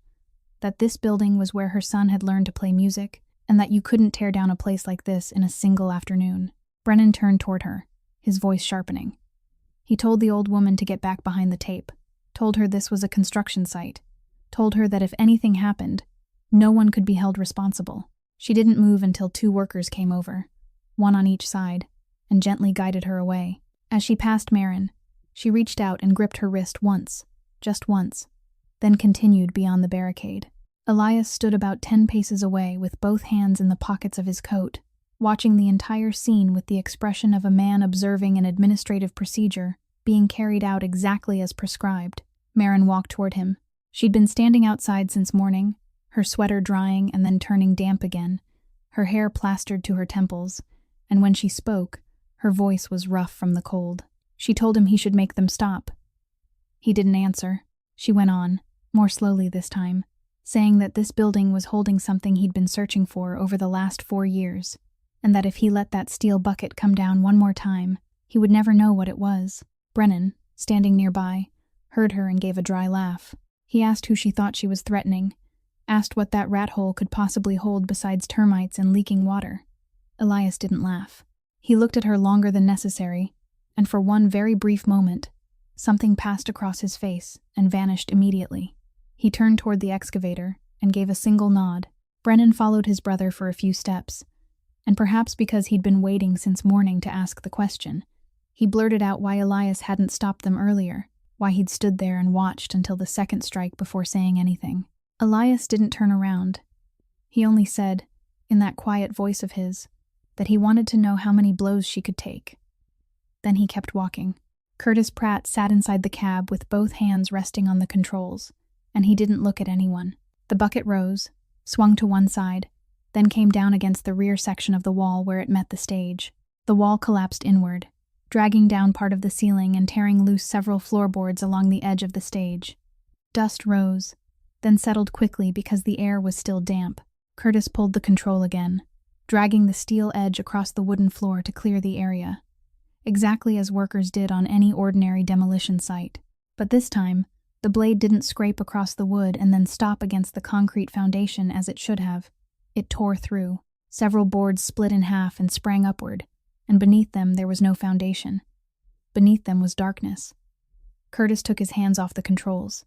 that this building was where her son had learned to play music, and that you couldn't tear down a place like this in a single afternoon. Brennan turned toward her, his voice sharpening. He told the old woman to get back behind the tape, told her this was a construction site, told her that if anything happened, no one could be held responsible. She didn't move until 2 workers came over, one on each side, and gently guided her away. As she passed Marin, she reached out and gripped her wrist once, just once, then continued beyond the barricade. Elias stood about 10 paces away with both hands in the pockets of his coat, watching the entire scene with the expression of a man observing an administrative procedure being carried out exactly as prescribed. Marin walked toward him. She'd been standing outside since morning, her sweater drying and then turning damp again, her hair plastered to her temples, and when she spoke, her voice was rough from the cold. She told him he should make them stop. He didn't answer. She went on, more slowly this time, saying that this building was holding something he'd been searching for over the last 4 years, and that if he let that steel bucket come down one more time, he would never know what it was. Brennan, standing nearby, heard her and gave a dry laugh. He asked who she thought she was threatening, asked what that rat hole could possibly hold besides termites and leaking water. Elias didn't laugh. He looked at her longer than necessary, and for one very brief moment, something passed across his face and vanished immediately. He turned toward the excavator and gave a single nod. Brennan followed his brother for a few steps, and perhaps because he'd been waiting since morning to ask the question, he blurted out why Elias hadn't stopped them earlier, why he'd stood there and watched until the second strike before saying anything. Elias didn't turn around. He only said, in that quiet voice of his, that he wanted to know how many blows she could take. Then he kept walking. Curtis Pratt sat inside the cab with both hands resting on the controls, and he didn't look at anyone. The bucket rose, swung to one side, then came down against the rear section of the wall where it met the stage. The wall collapsed inward, dragging down part of the ceiling and tearing loose several floorboards along the edge of the stage. Dust rose, then settled quickly because the air was still damp. Curtis pulled the control again, dragging the steel edge across the wooden floor to clear the area, exactly as workers did on any ordinary demolition site. But this time, the blade didn't scrape across the wood and then stop against the concrete foundation as it should have. It tore through. Several boards split in half and sprang upward, and beneath them there was no foundation. Beneath them was darkness. Curtis took his hands off the controls.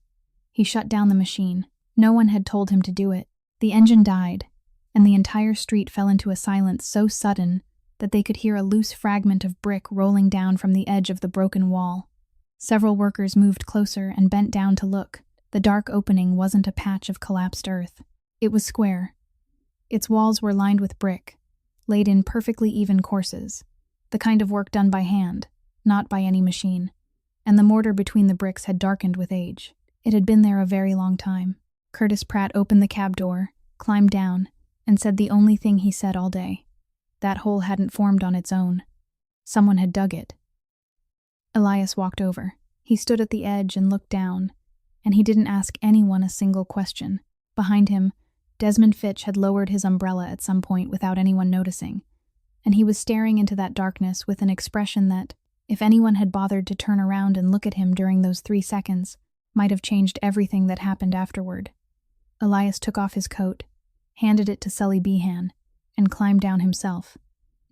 He shut down the machine. No one had told him to do it. The engine died, and the entire street fell into a silence so sudden that they could hear a loose fragment of brick rolling down from the edge of the broken wall. Several workers moved closer and bent down to look. The dark opening wasn't a patch of collapsed earth. It was square. Its walls were lined with brick, laid in perfectly even courses, the kind of work done by hand, not by any machine, and the mortar between the bricks had darkened with age. It had been there a very long time. Curtis Pratt opened the cab door, climbed down, and said the only thing he said all day. That hole hadn't formed on its own. Someone had dug it. Elias walked over. He stood at the edge and looked down, and he didn't ask anyone a single question. Behind him, Desmond Fitch had lowered his umbrella at some point without anyone noticing, and he was staring into that darkness with an expression that, if anyone had bothered to turn around and look at him during those 3 seconds, might have changed everything that happened afterward. Elias took off his coat, handed it to Sully Behan, and climbed down himself.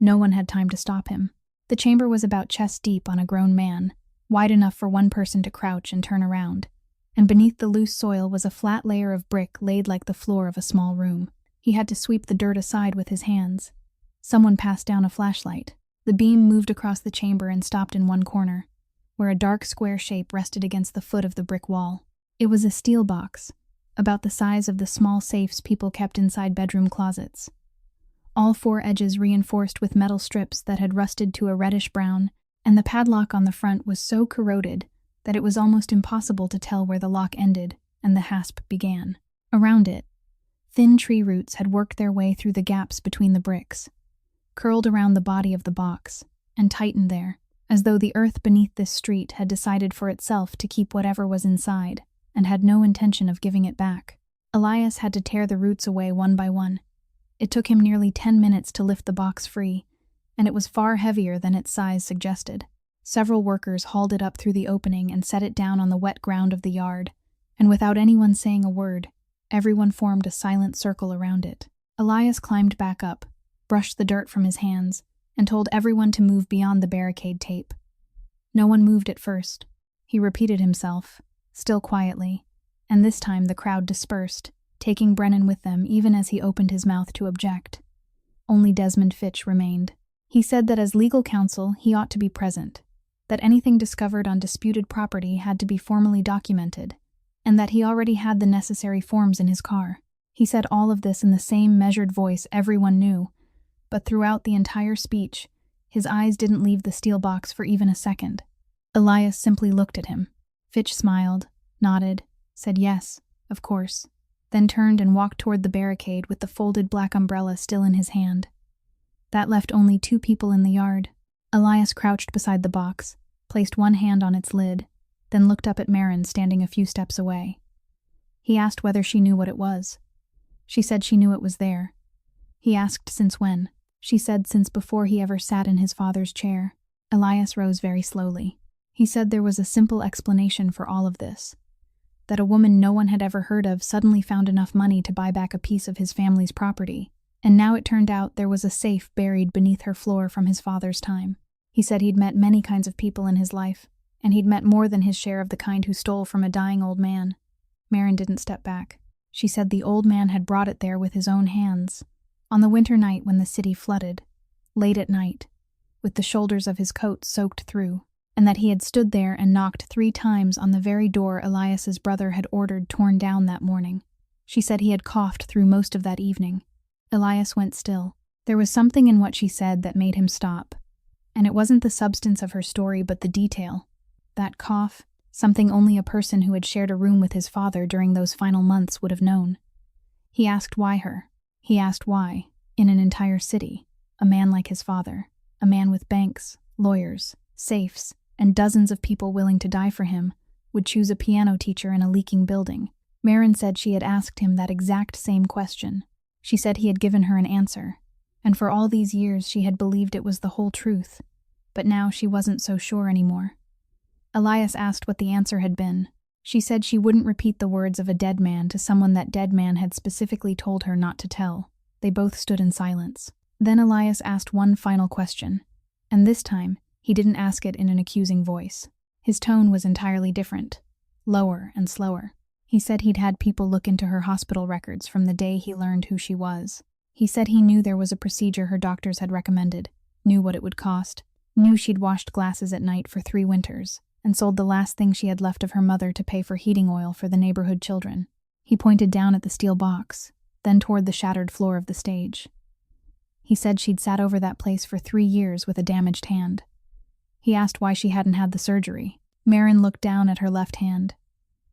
No one had time to stop him. The chamber was about chest deep on a grown man, wide enough for one person to crouch and turn around, and beneath the loose soil was a flat layer of brick laid like the floor of a small room. He had to sweep the dirt aside with his hands. Someone passed down a flashlight. The beam moved across the chamber and stopped in one corner, where a dark square shape rested against the foot of the brick wall. It was a steel box, about the size of the small safes people kept inside bedroom closets. All 4 edges reinforced with metal strips that had rusted to a reddish brown, and the padlock on the front was so corroded that it was almost impossible to tell where the lock ended and the hasp began. Around it, thin tree roots had worked their way through the gaps between the bricks, curled around the body of the box, and tightened there, as though the earth beneath this street had decided for itself to keep whatever was inside, and had no intention of giving it back. Elias had to tear the roots away one by one. It took him nearly 10 minutes to lift the box free, and it was far heavier than its size suggested. Several workers hauled it up through the opening and set it down on the wet ground of the yard, and without anyone saying a word, everyone formed a silent circle around it. Elias climbed back up, brushed the dirt from his hands, and told everyone to move beyond the barricade tape. No one moved at first. He repeated himself, still quietly, and this time the crowd dispersed, taking Brennan with them even as he opened his mouth to object. Only Desmond Fitch remained. He said that as legal counsel he ought to be present, that anything discovered on disputed property had to be formally documented, and that he already had the necessary forms in his car. He said all of this in the same measured voice everyone knew, but throughout the entire speech, his eyes didn't leave the steel box for even a second. Elias simply looked at him. Fitch smiled, nodded, said yes, of course, then turned and walked toward the barricade with the folded black umbrella still in his hand. That left only 2 people in the yard. Elias crouched beside the box, placed one hand on its lid, then looked up at Marin standing a few steps away. He asked whether she knew what it was. She said she knew it was there. He asked since when. She said since before he ever sat in his father's chair. Elias rose very slowly. He said there was a simple explanation for all of this. That a woman no one had ever heard of suddenly found enough money to buy back a piece of his family's property, and now it turned out there was a safe buried beneath her floor from his father's time. He said he'd met many kinds of people in his life, and he'd met more than his share of the kind who stole from a dying old man. Marin didn't step back. She said the old man had brought it there with his own hands, on the winter night when the city flooded, late at night, with the shoulders of his coat soaked through, and that he had stood there and knocked 3 times on the very door Elias's brother had ordered torn down that morning. She said he had coughed through most of that evening. Elias went still. There was something in what she said that made him stop, and it wasn't the substance of her story but the detail. That cough, something only a person who had shared a room with his father during those final months would have known. He asked why her. He asked why, in an entire city, a man like his father, a man with banks, lawyers, safes, and dozens of people willing to die for him, would choose a piano teacher in a leaking building. Marin said she had asked him that exact same question. She said he had given her an answer, and for all these years she had believed it was the whole truth, but now she wasn't so sure anymore. Elias asked what the answer had been. She said she wouldn't repeat the words of a dead man to someone that dead man had specifically told her not to tell. They both stood in silence. Then Elias asked one final question, and this time he didn't ask it in an accusing voice. His tone was entirely different, lower and slower. He said he'd had people look into her hospital records from the day he learned who she was. He said he knew there was a procedure her doctors had recommended, knew what it would cost, knew she'd washed glasses at night for 3 winters, and sold the last thing she had left of her mother to pay for heating oil for the neighborhood children. He pointed down at the steel box, then toward the shattered floor of the stage. He said she'd sat over that place for 3 years with a damaged hand. He asked why she hadn't had the surgery. Marin looked down at her left hand,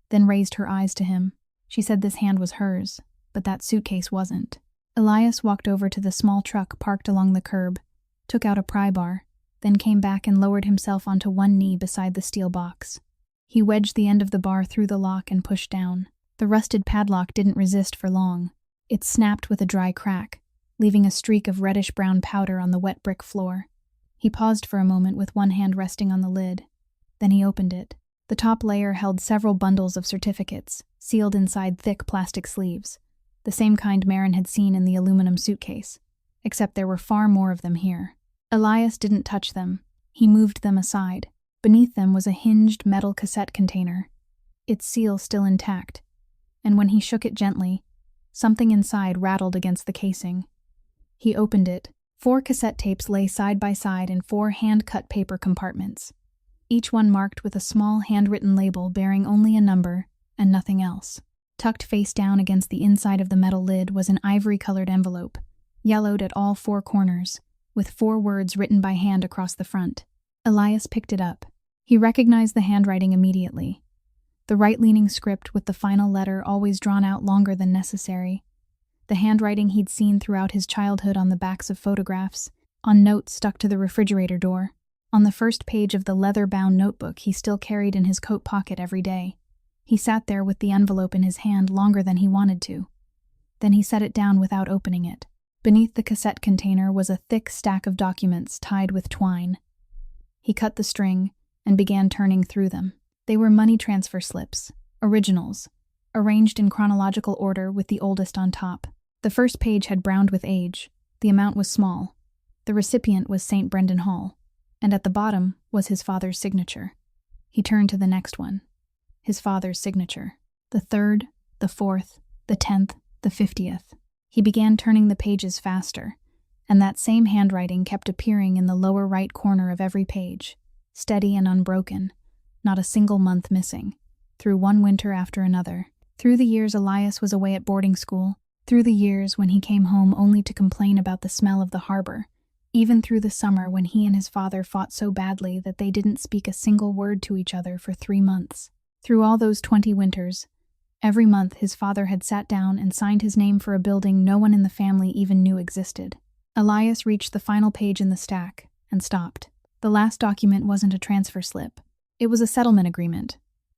then raised her eyes to him. She said this hand was hers, but that suitcase wasn't. Elias walked over to the small truck parked along the curb, took out a pry bar, then came back and lowered himself onto one knee beside the steel box. He wedged the end of the bar through the lock and pushed down. The rusted padlock didn't resist for long. It snapped with a dry crack, leaving a streak of reddish-brown powder on the wet brick floor. He paused for a moment with one hand resting on the lid. Then he opened it. The top layer held several bundles of certificates, sealed inside thick plastic sleeves, the same kind Marin had seen in the aluminum suitcase, except there were far more of them here. Elias didn't touch them. He moved them aside. Beneath them was a hinged metal cassette container, its seal still intact, and when he shook it gently, something inside rattled against the casing. He opened it. 4 cassette tapes lay side by side in 4 hand-cut paper compartments, each one marked with a small handwritten label bearing only a number and nothing else. Tucked face down against the inside of the metal lid was an ivory-colored envelope, yellowed at all 4 corners, with 4 words written by hand across the front. Elias picked it up. He recognized the handwriting immediately. The right-leaning script with the final letter always drawn out longer than necessary. The handwriting he'd seen throughout his childhood on the backs of photographs, on notes stuck to the refrigerator door, on the first page of the leather-bound notebook he still carried in his coat pocket every day. He sat there with the envelope in his hand longer than he wanted to. Then he set it down without opening it. Beneath the cassette container was a thick stack of documents tied with twine. He cut the string and began turning through them. They were money transfer slips, originals, arranged in chronological order with the oldest on top. The first page had browned with age. The amount was small. The recipient was St. Brendan Hall, and at the bottom was his father's signature. He turned to the next one. His father's signature. The 3rd, the 4th, the 10th, the 50th. He began turning the pages faster, and that same handwriting kept appearing in the lower right corner of every page, steady and unbroken, not a single month missing, through one winter after another. Through the years Elias was away at boarding school, through the years when he came home only to complain about the smell of the harbor, even through the summer when he and his father fought so badly that they didn't speak a single word to each other for 3 months. Through all those 20 winters, every month his father had sat down and signed his name for a building no one in the family even knew existed. Elias reached the final page in the stack and stopped. The last document wasn't a transfer slip. It was a settlement agreement,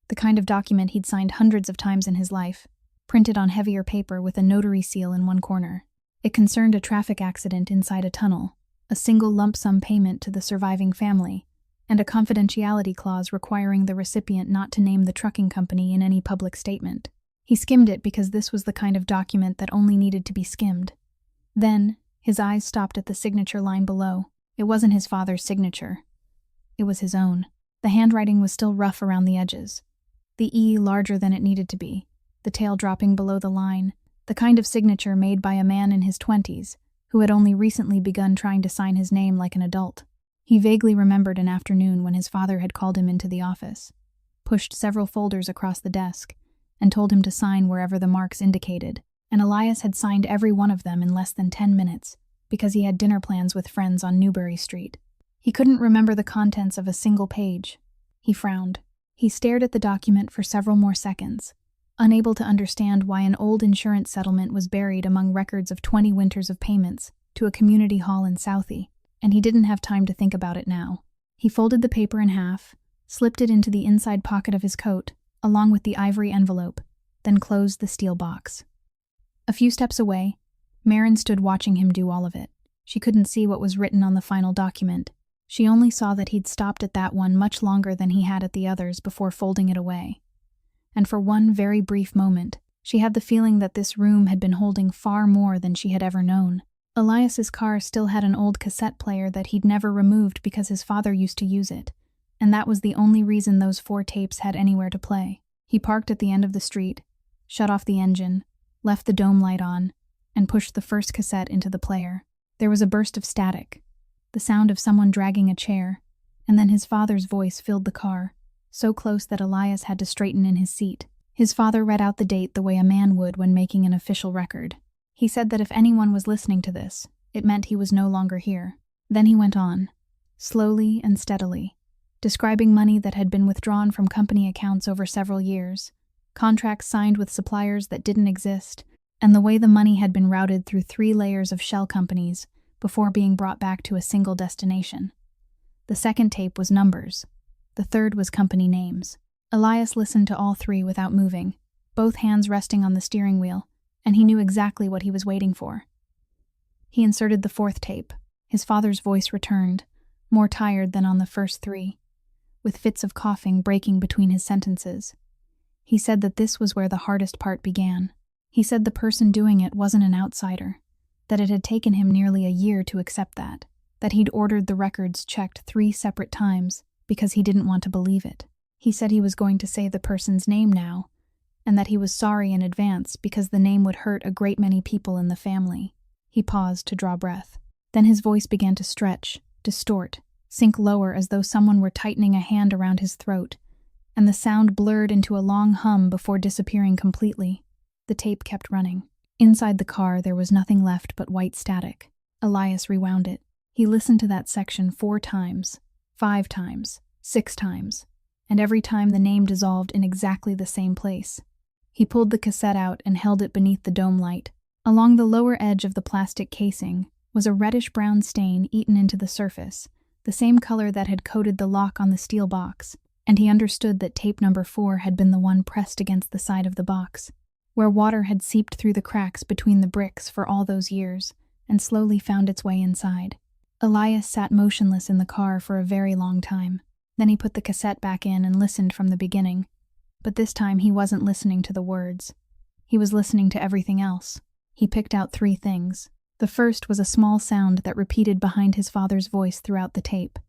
the kind of document he'd signed hundreds of times in his life, printed on heavier paper with a notary seal in one corner. It concerned a traffic accident inside a tunnel, a single lump sum payment to the surviving family, and a confidentiality clause requiring the recipient not to name the trucking company in any public statement. He skimmed it because this was the kind of document that only needed to be skimmed. Then, his eyes stopped at the signature line below. It wasn't his father's signature. It was his own. The handwriting was still rough around the edges, the E larger than it needed to be, the tail dropping below the line, the kind of signature made by a man in his 20s who had only recently begun trying to sign his name like an adult. He vaguely remembered an afternoon when his father had called him into the office, pushed several folders across the desk, and told him to sign wherever the marks indicated, and Elias had signed every one of them in less than 10 minutes because he had dinner plans with friends on Newbury Street. He couldn't remember the contents of a single page. He frowned. He stared at the document for several more seconds, unable to understand why an old insurance settlement was buried among records of 20 winters of payments to a community hall in Southie, and he didn't have time to think about it now. He folded the paper in half, slipped it into the inside pocket of his coat, along with the ivory envelope, then closed the steel box. A few steps away, Marin stood watching him do all of it. She couldn't see what was written on the final document, She only saw that he'd stopped at that one much longer than he had at the others before folding it away. And for one very brief moment, she had the feeling that this room had been holding far more than she had ever known. Elias's car still had an old cassette player that he'd never removed because his father used to use it, and that was the only reason those 4 tapes had anywhere to play. He parked at the end of the street, shut off the engine, left the dome light on, and pushed the first cassette into the player. There was a burst of static, the sound of someone dragging a chair, and then his father's voice filled the car, so close that Elias had to straighten in his seat. His father read out the date the way a man would when making an official record. He said that if anyone was listening to this, it meant he was no longer here. Then he went on, slowly and steadily, describing money that had been withdrawn from company accounts over several years, contracts signed with suppliers that didn't exist, and the way the money had been routed through 3 layers of shell companies before being brought back to a single destination. The second tape was numbers. The third was company names. Elias listened to all 3 without moving, both hands resting on the steering wheel, and he knew exactly what he was waiting for. He inserted the 4th tape. His father's voice returned, more tired than on the first 3, with fits of coughing breaking between his sentences. He said that this was where the hardest part began. He said the person doing it wasn't an outsider, that it had taken him nearly a year to accept that he'd ordered the records checked 3 separate times because he didn't want to believe it. He said he was going to say the person's name now, and that he was sorry in advance because the name would hurt a great many people in the family. He paused to draw breath. Then his voice began to stretch, distort, sink lower as though someone were tightening a hand around his throat, and the sound blurred into a long hum before disappearing completely. The tape kept running. Inside the car, there was nothing left but white static. Elias rewound it. He listened to that section 4 times, 5 times, 6 times, and every time the name dissolved in exactly the same place. He pulled the cassette out and held it beneath the dome light. Along the lower edge of the plastic casing was a reddish-brown stain eaten into the surface, the same color that had coated the lock on the steel box, and he understood that tape number 4 had been the one pressed against the side of the box, where water had seeped through the cracks between the bricks for all those years and slowly found its way inside. Elias sat motionless in the car for a very long time. Then he put the cassette back in and listened from the beginning. But this time he wasn't listening to the words. He was listening to everything else. He picked out 3 things. The first was a small sound that repeated behind his father's voice throughout the tape.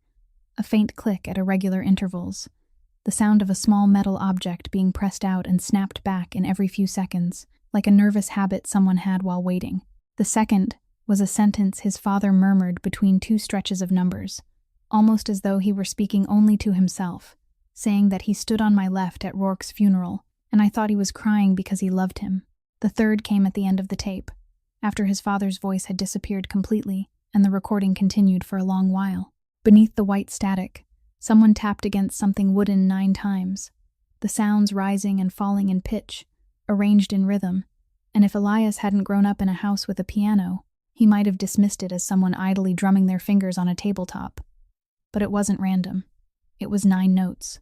A faint click at irregular intervals. The sound of a small metal object being pressed out and snapped back in every few seconds, like a nervous habit someone had while waiting. The second was a sentence his father murmured between 2 stretches of numbers, almost as though he were speaking only to himself, saying that he stood on my left at Rourke's funeral, and I thought he was crying because he loved him. The third came at the end of the tape, after his father's voice had disappeared completely, and the recording continued for a long while. Beneath the white static, someone tapped against something wooden 9 times, the sounds rising and falling in pitch, arranged in rhythm, and if Elias hadn't grown up in a house with a piano, he might have dismissed it as someone idly drumming their fingers on a tabletop. But it wasn't random. It was 9 notes.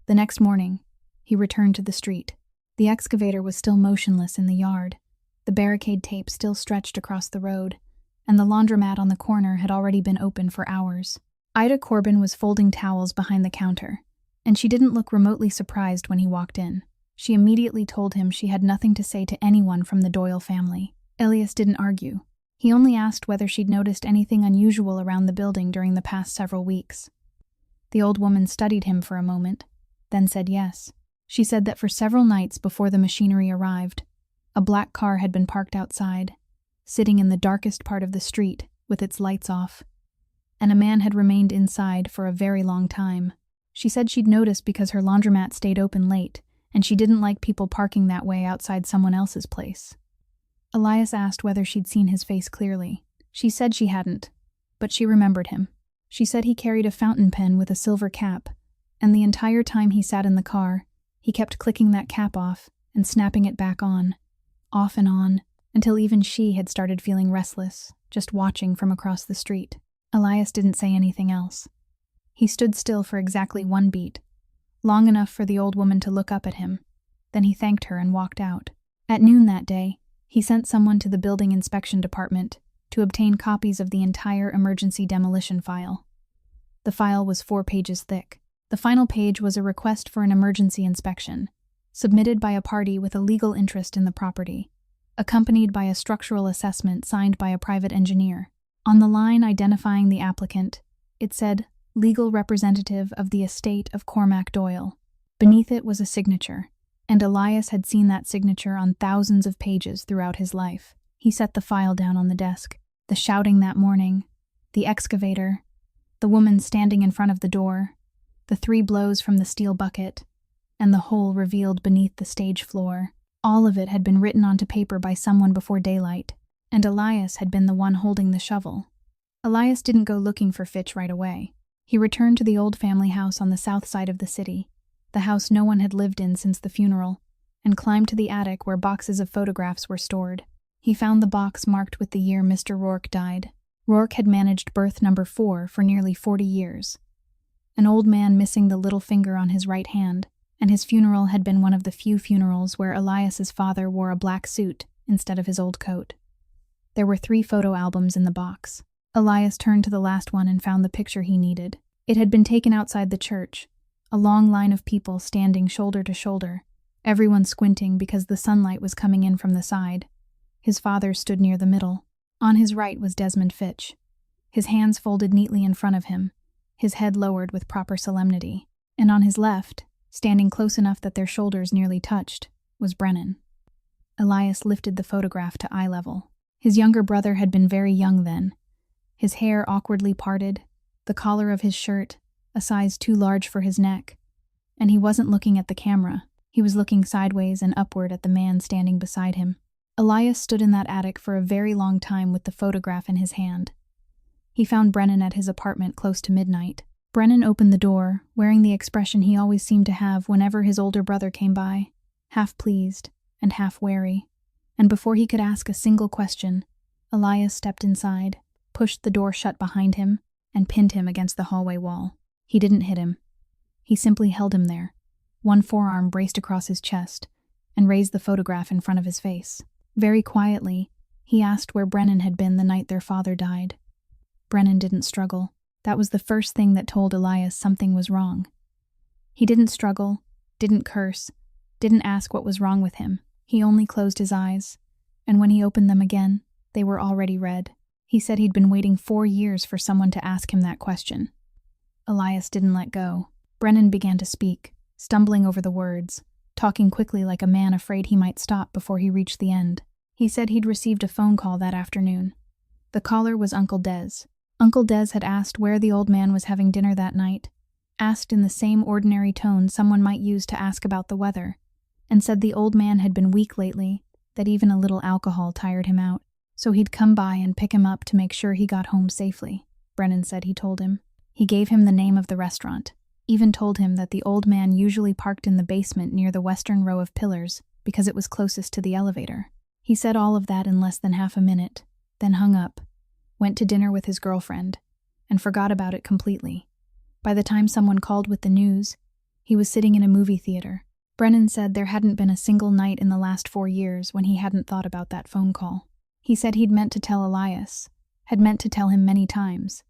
The next morning, he returned to the street. The excavator was still motionless in the yard, the barricade tape still stretched across the road, and the laundromat on the corner had already been open for hours. Ida Corbin was folding towels behind the counter, and she didn't look remotely surprised when he walked in. She immediately told him she had nothing to say to anyone from the Doyle family. Elias didn't argue. He only asked whether she'd noticed anything unusual around the building during the past several weeks. The old woman studied him for a moment, then said yes. She said that for several nights before the machinery arrived, a black car had been parked outside, sitting in the darkest part of the street with its lights off, and a man had remained inside for a very long time. She said she'd noticed because her laundromat stayed open late, and she didn't like people parking that way outside someone else's place. Elias asked whether she'd seen his face clearly. She said she hadn't, but she remembered him. She said he carried a fountain pen with a silver cap, and the entire time he sat in the car, he kept clicking that cap off and snapping it back on, off and on, until even she had started feeling restless, just watching from across the street. Elias didn't say anything else. He stood still for exactly 1 beat, long enough for the old woman to look up at him. Then he thanked her and walked out. At noon that day, he sent someone to the building inspection department to obtain copies of the entire emergency demolition file. The file was 4 pages thick. The final page was a request for an emergency inspection, submitted by a party with a legal interest in the property, accompanied by a structural assessment signed by a private engineer. On the line identifying the applicant, it said, "Legal representative of the estate of Cormac Doyle." Beneath it was a signature, and Elias had seen that signature on thousands of pages throughout his life. He set the file down on the desk. The shouting that morning, the excavator, the woman standing in front of the door, the 3 blows from the steel bucket, and the hole revealed beneath the stage floor. All of it had been written onto paper by someone before daylight, and Elias had been the one holding the shovel. Elias didn't go looking for Fitch right away. He returned to the old family house on the south side of the city, the house no one had lived in since the funeral, and climbed to the attic where boxes of photographs were stored. He found the box marked with the year Mr. Rourke died. Rourke had managed berth number 4 for nearly 40 years. An old man missing the little finger on his right hand, and his funeral had been one of the few funerals where Elias's father wore a black suit instead of his old coat. There were 3 photo albums in the box. Elias turned to the last one and found the picture he needed. It had been taken outside the church, a long line of people standing shoulder to shoulder, everyone squinting because the sunlight was coming in from the side. His father stood near the middle. On his right was Desmond Fitch, his hands folded neatly in front of him, his head lowered with proper solemnity. And on his left, standing close enough that their shoulders nearly touched, was Brennan. Elias lifted the photograph to eye level. His younger brother had been very young then, his hair awkwardly parted, the collar of his shirt a size too large for his neck, and he wasn't looking at the camera. He was looking sideways and upward at the man standing beside him. Elias stood in that attic for a very long time with the photograph in his hand. He found Brennan at his apartment close to midnight. Brennan opened the door, wearing the expression he always seemed to have whenever his older brother came by, half pleased and half wary. And before he could ask a single question, Elias stepped inside, pushed the door shut behind him, and pinned him against the hallway wall. He didn't hit him. He simply held him there, one forearm braced across his chest, and raised the photograph in front of his face. Very quietly, he asked where Brennan had been the night their father died. Brennan didn't struggle. That was the first thing that told Elias something was wrong. He didn't struggle, didn't curse, didn't ask what was wrong with him. He only closed his eyes, and when he opened them again, they were already red. He said he'd been waiting 4 years for someone to ask him that question. Elias didn't let go. Brennan began to speak, stumbling over the words, talking quickly like a man afraid he might stop before he reached the end. He said he'd received a phone call that afternoon. The caller was Uncle Des. Uncle Des had asked where the old man was having dinner that night, asked in the same ordinary tone someone might use to ask about the weather, and said the old man had been weak lately, that even a little alcohol tired him out, so he'd come by and pick him up to make sure he got home safely. Brennan said he told him. He gave him the name of the restaurant, even told him that the old man usually parked in the basement near the western row of pillars because it was closest to the elevator. He said all of that in less than half a minute, then hung up, went to dinner with his girlfriend, and forgot about it completely. By the time someone called with the news, he was sitting in a movie theater. Brennan said there hadn't been a single night in the last 4 years when he hadn't thought about that phone call. He said he'd meant to tell Elias, had meant to tell him many times,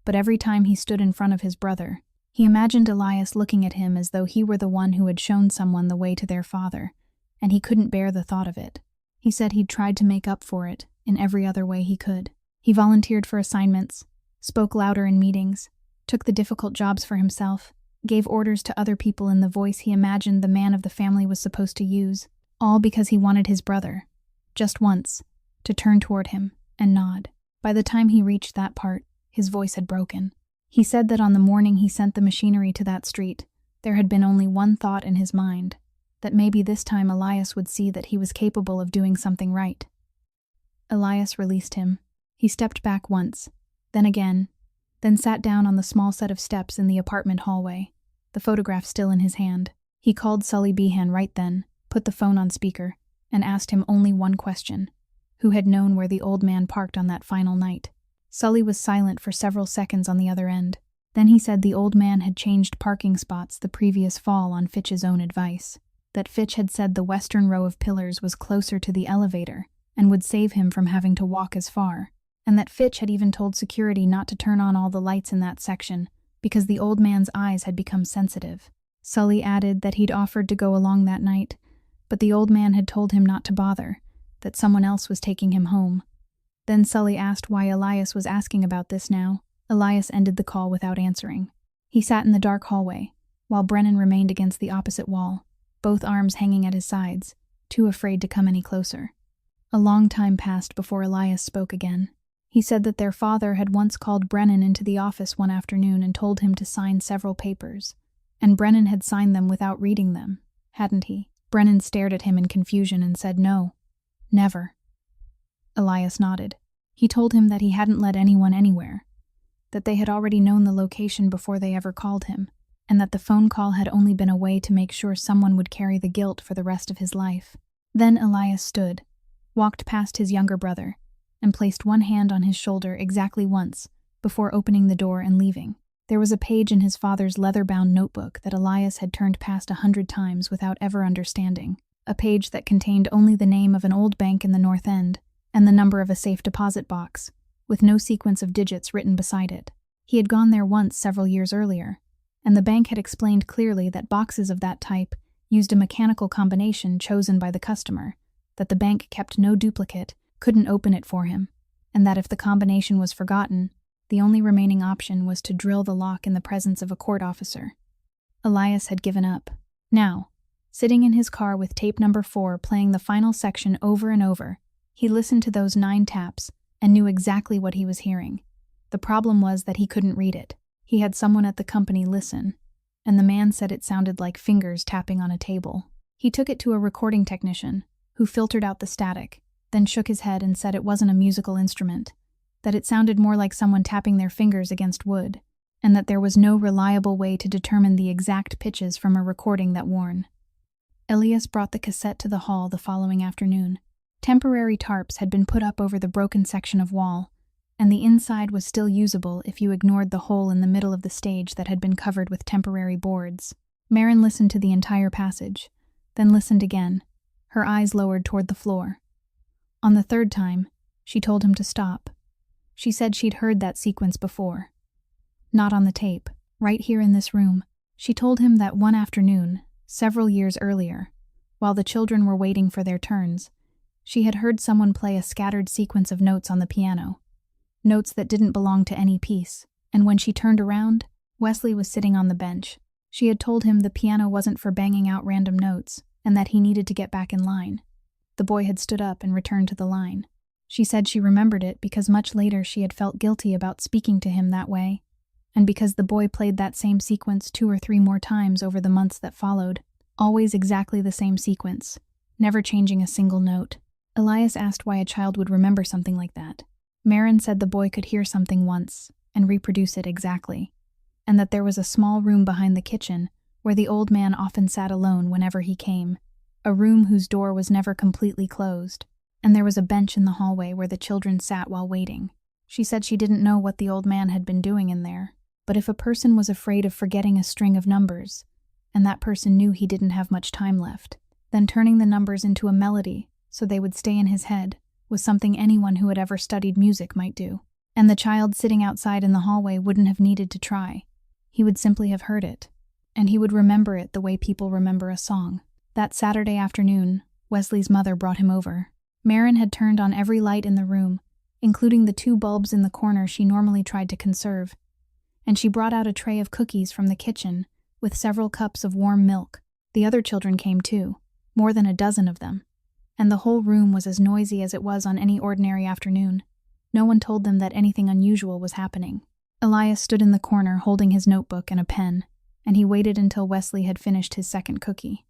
but every time he stood in front of his brother, he imagined Elias looking at him as though he were the one who had shown someone the way to their father, and he couldn't bear the thought of it. He said he'd tried to make up for it in every other way he could. He volunteered for assignments, spoke louder in meetings, took the difficult jobs for himself, gave orders to other people in the voice he imagined the man of the family was supposed to use, all because he wanted his brother, just once, to turn toward him and nod. By the time he reached that part, his voice had broken. He said that on the morning he sent the machinery to that street, there had been only one thought in his mind, that maybe this time Elias would see that he was capable of doing something right. Elias released him. He stepped back once, then again, then sat down on the small set of steps in the apartment hallway, the photograph still in his hand. He called Sully Behan right then, put the phone on speaker, and asked him only one question: who had known where the old man parked on that final night? Sully was silent for several seconds on the other end. Then he said the old man had changed parking spots the previous fall on Fitch's own advice, that Fitch had said the western row of pillars was closer to the elevator and would save him from having to walk as far, and that Fitch had even told security not to turn on all the lights in that section because the old man's eyes had become sensitive. Sully added that he'd offered to go along that night, but the old man had told him not to bother, that someone else was taking him home. Then Sully asked why Elias was asking about this now. Elias ended the call without answering. He sat in the dark hallway, while Brennan remained against the opposite wall, both arms hanging at his sides, too afraid to come any closer. A long time passed before Elias spoke again. He said that their father had once called Brennan into the office one afternoon and told him to sign several papers, and Brennan had signed them without reading them, hadn't he? Brennan stared at him in confusion and said no, never. Elias nodded. He told him that he hadn't let anyone anywhere, that they had already known the location before they ever called him, and that the phone call had only been a way to make sure someone would carry the guilt for the rest of his life. Then Elias stood, walked past his younger brother, and placed one hand on his shoulder exactly once before opening the door and leaving. There was a page in his father's leather-bound notebook that Elias had turned past 100 times without ever understanding, a page that contained only the name of an old bank in the North End and the number of a safe deposit box, with no sequence of digits written beside it. He had gone there once several years earlier, and the bank had explained clearly that boxes of that type used a mechanical combination chosen by the customer, that the bank kept no duplicate, couldn't open it for him, and that if the combination was forgotten, the only remaining option was to drill the lock in the presence of a court officer. Elias had given up. Now, sitting in his car with tape number 4 playing the final section over and over, he listened to those 9 taps and knew exactly what he was hearing. The problem was that he couldn't read it. He had someone at the company listen, and the man said it sounded like fingers tapping on a table. He took it to a recording technician, who filtered out the static, then shook his head and said it wasn't a musical instrument, that it sounded more like someone tapping their fingers against wood, and that there was no reliable way to determine the exact pitches from a recording that worn. Elias brought the cassette to the hall the following afternoon. Temporary tarps had been put up over the broken section of wall, and the inside was still usable if you ignored the hole in the middle of the stage that had been covered with temporary boards. Marin listened to the entire passage, then listened again, her eyes lowered toward the floor. On the 3rd time, she told him to stop. She said she'd heard that sequence before. Not on the tape, right here in this room. She told him that one afternoon, several years earlier, while the children were waiting for their turns, she had heard someone play a scattered sequence of notes on the piano, notes that didn't belong to any piece, and when she turned around, Wesley was sitting on the bench. She had told him the piano wasn't for banging out random notes, and that he needed to get back in line. The boy had stood up and returned to the line. She said she remembered it because much later she had felt guilty about speaking to him that way, and because the boy played that same sequence 2 or 3 more times over the months that followed, always exactly the same sequence, never changing a single note. Elias asked why a child would remember something like that. Marin said the boy could hear something once and reproduce it exactly, and that there was a small room behind the kitchen where the old man often sat alone whenever he came, a room whose door was never completely closed, and there was a bench in the hallway where the children sat while waiting. She said she didn't know what the old man had been doing in there, but if a person was afraid of forgetting a string of numbers, and that person knew he didn't have much time left, then turning the numbers into a melody so they would stay in his head was something anyone who had ever studied music might do. And the child sitting outside in the hallway wouldn't have needed to try. He would simply have heard it, and he would remember it the way people remember a song. That Saturday afternoon, Wesley's mother brought him over. Marin had turned on every light in the room, including the 2 bulbs in the corner she normally tried to conserve, and she brought out a tray of cookies from the kitchen with several cups of warm milk. The other children came too, more than a dozen of them, and the whole room was as noisy as it was on any ordinary afternoon. No one told them that anything unusual was happening. Elias stood in the corner holding his notebook and a pen, and he waited until Wesley had finished his second cookie.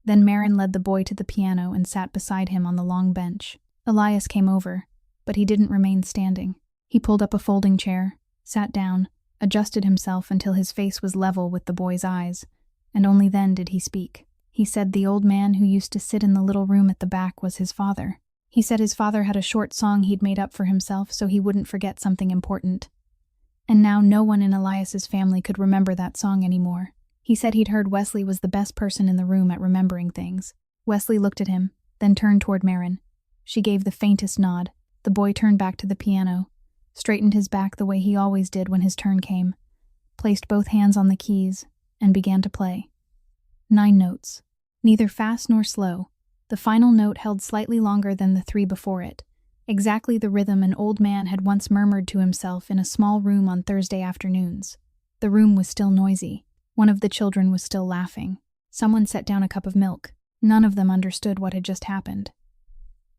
Then Marin led the boy to the piano and sat beside him on the long bench. Elias came over, but he didn't remain standing. He pulled up a folding chair, sat down, adjusted himself until his face was level with the boy's eyes, and only then did he speak. He said the old man who used to sit in the little room at the back was his father. He said his father had a short song he'd made up for himself so he wouldn't forget something important. And now no one in Elias's family could remember that song anymore. He said he'd heard Wesley was the best person in the room at remembering things. Wesley looked at him, then turned toward Marin. She gave the faintest nod. The boy turned back to the piano, straightened his back the way he always did when his turn came, placed both hands on the keys, and began to play. 9 notes. Neither fast nor slow. The final note held slightly longer than the 3 before it, exactly the rhythm an old man had once murmured to himself in a small room on Thursday afternoons. The room was still noisy. One of the children was still laughing. Someone set down a cup of milk. None of them understood what had just happened.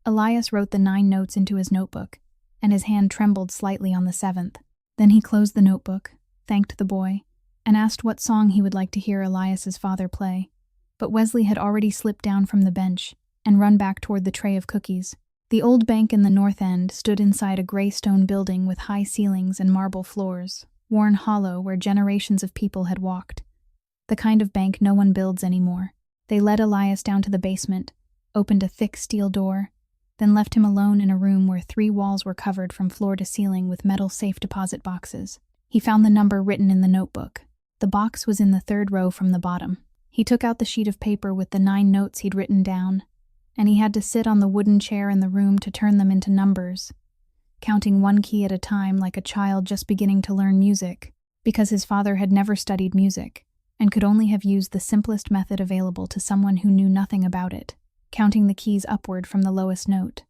Elias wrote the 9 notes into his notebook, and his hand trembled slightly on the 7th. Then he closed the notebook, thanked the boy, and asked what song he would like to hear Elias's father play. But Wesley had already slipped down from the bench and run back toward the tray of cookies. The old bank in the north end stood inside a gray stone building with high ceilings and marble floors, worn hollow where generations of people had walked. The kind of bank no one builds anymore. They led Elias down to the basement, opened a thick steel door, then left him alone in a room where 3 walls were covered from floor to ceiling with metal safe deposit boxes. He found the number written in the notebook. The box was in the 3rd row from the bottom. He took out the sheet of paper with the 9 notes he'd written down, and he had to sit on the wooden chair in the room to turn them into numbers, counting 1 key at a time like a child just beginning to learn music, because his father had never studied music and could only have used the simplest method available to someone who knew nothing about it, counting the keys upward from the lowest note.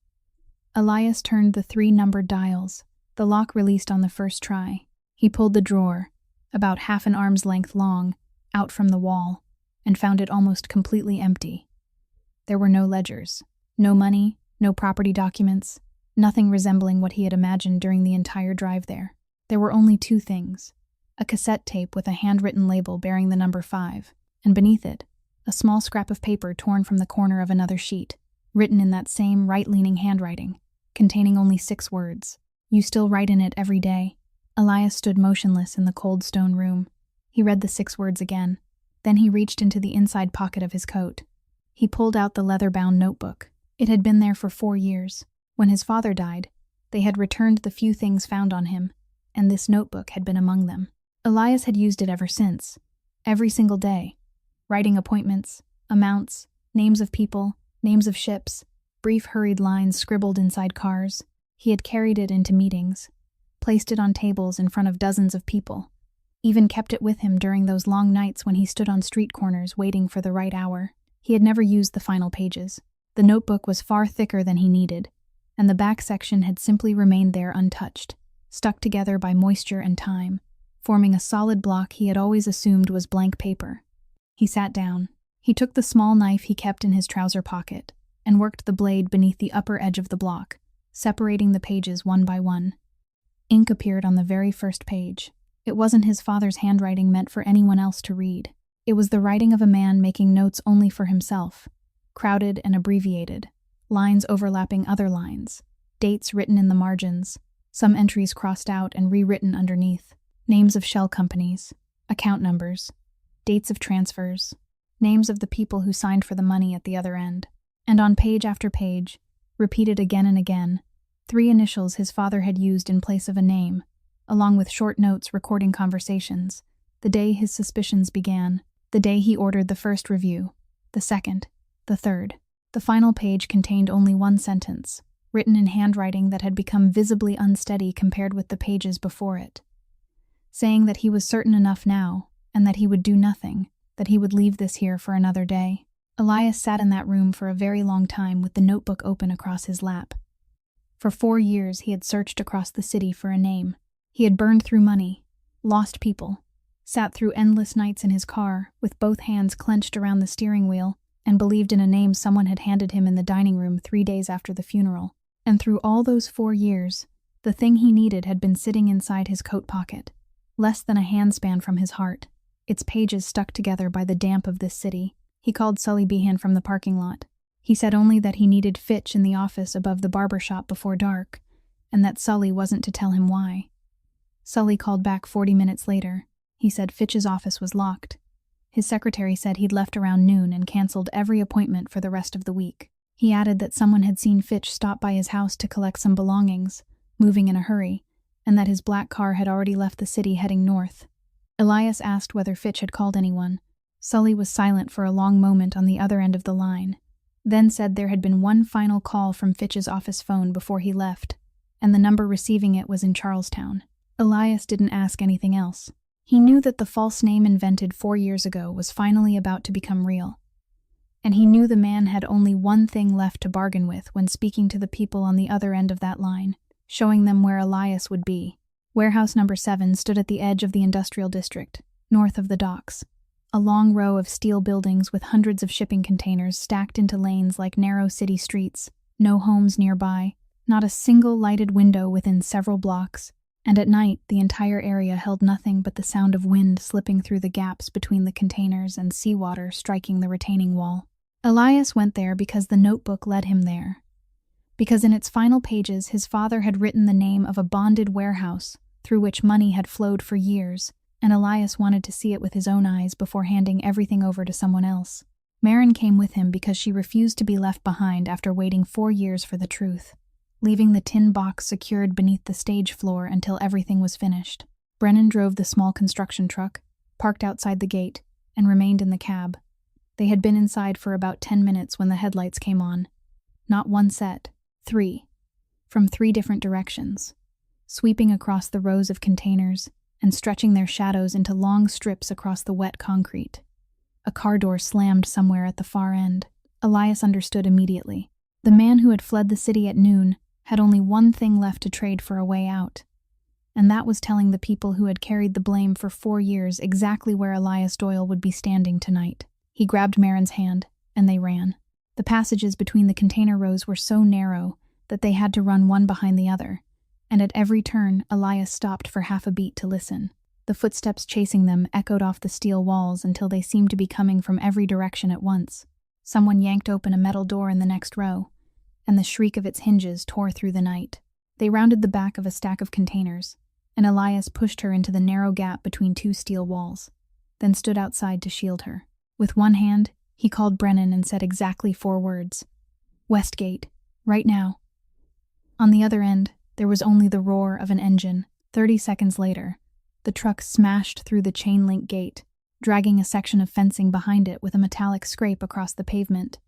Elias turned the 3 numbered dials. The lock released on the first try. He pulled the drawer, about half an arm's length long, out from the wall, and found it almost completely empty. There were no ledgers, no money, no property documents, nothing resembling what he had imagined during the entire drive there. There were only 2 things: a cassette tape with a handwritten label bearing the number 5, and beneath it, a small scrap of paper torn from the corner of another sheet, written in that same right-leaning handwriting, containing only 6 words. "You still write in it every day." Elias stood motionless in the cold stone room. He read the 6 words again. Then he reached into the inside pocket of his coat. He pulled out the leather-bound notebook. It had been there for 4 years. When his father died, they had returned the few things found on him, and this notebook had been among them. Elias had used it ever since, every single day, writing appointments, amounts, names of people, names of ships, brief hurried lines scribbled inside cars. He had carried it into meetings, placed it on tables in front of dozens of people, even kept it with him during those long nights when he stood on street corners waiting for the right hour. He had never used the final pages. The notebook was far thicker than he needed, and the back section had simply remained there untouched, stuck together by moisture and time, forming a solid block he had always assumed was blank paper. He sat down. He took the small knife he kept in his trouser pocket and worked the blade beneath the upper edge of the block, separating the pages one by one. Ink appeared on the very first page. It wasn't his father's handwriting meant for anyone else to read. It was the writing of a man making notes only for himself, crowded and abbreviated, lines overlapping other lines, dates written in the margins, some entries crossed out and rewritten underneath, names of shell companies, account numbers, dates of transfers, names of the people who signed for the money at the other end. And on page after page, repeated again and again, 3 initials his father had used in place of a name, along with short notes recording conversations, the day his suspicions began, the day he ordered the first review, the second, the third. The final page contained only 1 sentence, written in handwriting that had become visibly unsteady compared with the pages before it, saying that he was certain enough now, and that he would do nothing, that he would leave this here for another day. Elias sat in that room for a very long time with the notebook open across his lap. For 4 years he had searched across the city for a name. He had burned through money, lost people, sat through endless nights in his car with both hands clenched around the steering wheel, and believed in a name someone had handed him in the dining room 3 days after the funeral. And through all those 4 years, the thing he needed had been sitting inside his coat pocket, less than a handspan from his heart, its pages stuck together by the damp of this city. He called Sully Behan from the parking lot. He said only that he needed Fitch in the office above the barber shop before dark, and that Sully wasn't to tell him why. Sully called back 40 minutes later. He said Fitch's office was locked. His secretary said he'd left around noon and canceled every appointment for the rest of the week. He added that someone had seen Fitch stop by his house to collect some belongings, moving in a hurry, and that his black car had already left the city heading north. Elias asked whether Fitch had called anyone. Sully was silent for a long moment on the other end of the line, then said there had been one final call from Fitch's office phone before he left, and the number receiving it was in Charlestown. Elias didn't ask anything else. He knew that the false name invented 4 years ago was finally about to become real. And he knew the man had only one thing left to bargain with when speaking to the people on the other end of that line, showing them where Elias would be. Warehouse number 7 stood at the edge of the industrial district, north of the docks. A long row of steel buildings with hundreds of shipping containers stacked into lanes like narrow city streets, no homes nearby, not a single lighted window within several blocks, and at night the entire area held nothing but the sound of wind slipping through the gaps between the containers and seawater striking the retaining wall. Elias went there because the notebook led him there. Because in its final pages his father had written the name of a bonded warehouse through which money had flowed for years, and Elias wanted to see it with his own eyes before handing everything over to someone else. Marin came with him because she refused to be left behind after waiting 4 years for the truth, leaving the tin box secured beneath the stage floor until everything was finished. Brennan drove the small construction truck, parked outside the gate, and remained in the cab. They had been inside for about 10 minutes when the headlights came on. Not one set, 3. From 3 different directions, sweeping across the rows of containers and stretching their shadows into long strips across the wet concrete. A car door slammed somewhere at the far end. Elias understood immediately. The man who had fled the city at noon had only one thing left to trade for a way out, and that was telling the people who had carried the blame for 4 years exactly where Elias Doyle would be standing tonight. He grabbed Marin's hand, and they ran. The passages between the container rows were so narrow that they had to run one behind the other, and at every turn Elias stopped for half a beat to listen. The footsteps chasing them echoed off the steel walls until they seemed to be coming from every direction at once. Someone yanked open a metal door in the next row, and the shriek of its hinges tore through the night. They rounded the back of a stack of containers, and Elias pushed her into the narrow gap between 2 steel walls, then stood outside to shield her. With one hand, he called Brennan and said exactly 4 words. "Westgate, right now." On the other end, there was only the roar of an engine. 30 seconds later, the truck smashed through the chain-link gate, dragging a section of fencing behind it with a metallic scrape across the pavement,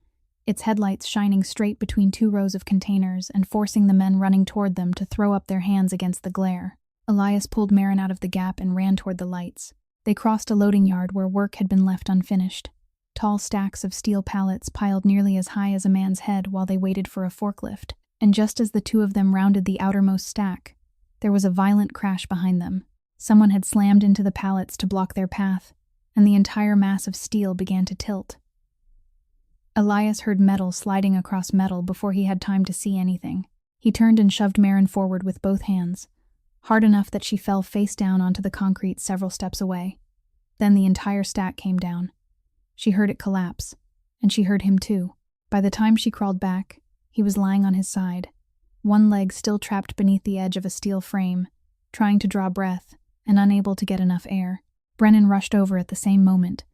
its headlights shining straight between 2 rows of containers and forcing the men running toward them to throw up their hands against the glare. Elias pulled Marin out of the gap and ran toward the lights. They crossed a loading yard where work had been left unfinished. Tall stacks of steel pallets piled nearly as high as a man's head while they waited for a forklift, and just as the 2 of them rounded the outermost stack, there was a violent crash behind them. Someone had slammed into the pallets to block their path, and the entire mass of steel began to tilt. Elias heard metal sliding across metal before he had time to see anything. He turned and shoved Marin forward with both hands, hard enough that she fell face down onto the concrete several steps away. Then the entire stack came down. She heard it collapse, and she heard him too. By the time she crawled back, he was lying on his side, one leg still trapped beneath the edge of a steel frame, trying to draw breath and unable to get enough air. Brennan rushed over at the same moment,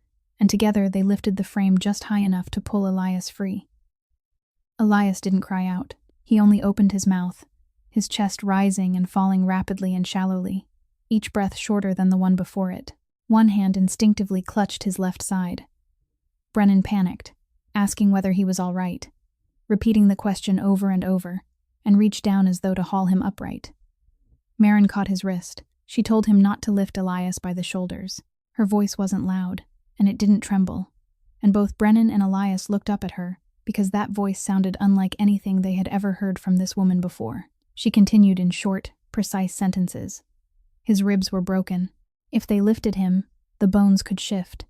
and together they lifted the frame just high enough to pull Elias free. Elias didn't cry out. He only opened his mouth, his chest rising and falling rapidly and shallowly, each breath shorter than the one before it. One hand instinctively clutched his left side. Brennan panicked, asking whether he was all right, repeating the question over and over, and reached down as though to haul him upright. Marin caught his wrist. She told him not to lift Elias by the shoulders. Her voice wasn't loud, and it didn't tremble, and both Brennan and Elias looked up at her because that voice sounded unlike anything they had ever heard from this woman before. She continued in short, precise sentences. His ribs were broken. If they lifted him, the bones could shift.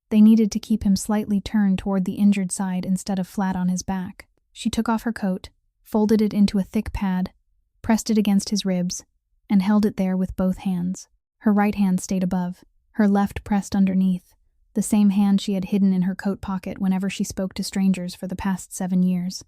They needed to keep him slightly turned toward the injured side instead of flat on his back. She took off her coat, folded it into a thick pad, pressed it against his ribs, and held it there with both hands. Her right hand stayed above, her left pressed underneath, the same hand she had hidden in her coat pocket whenever she spoke to strangers for the past 7 years.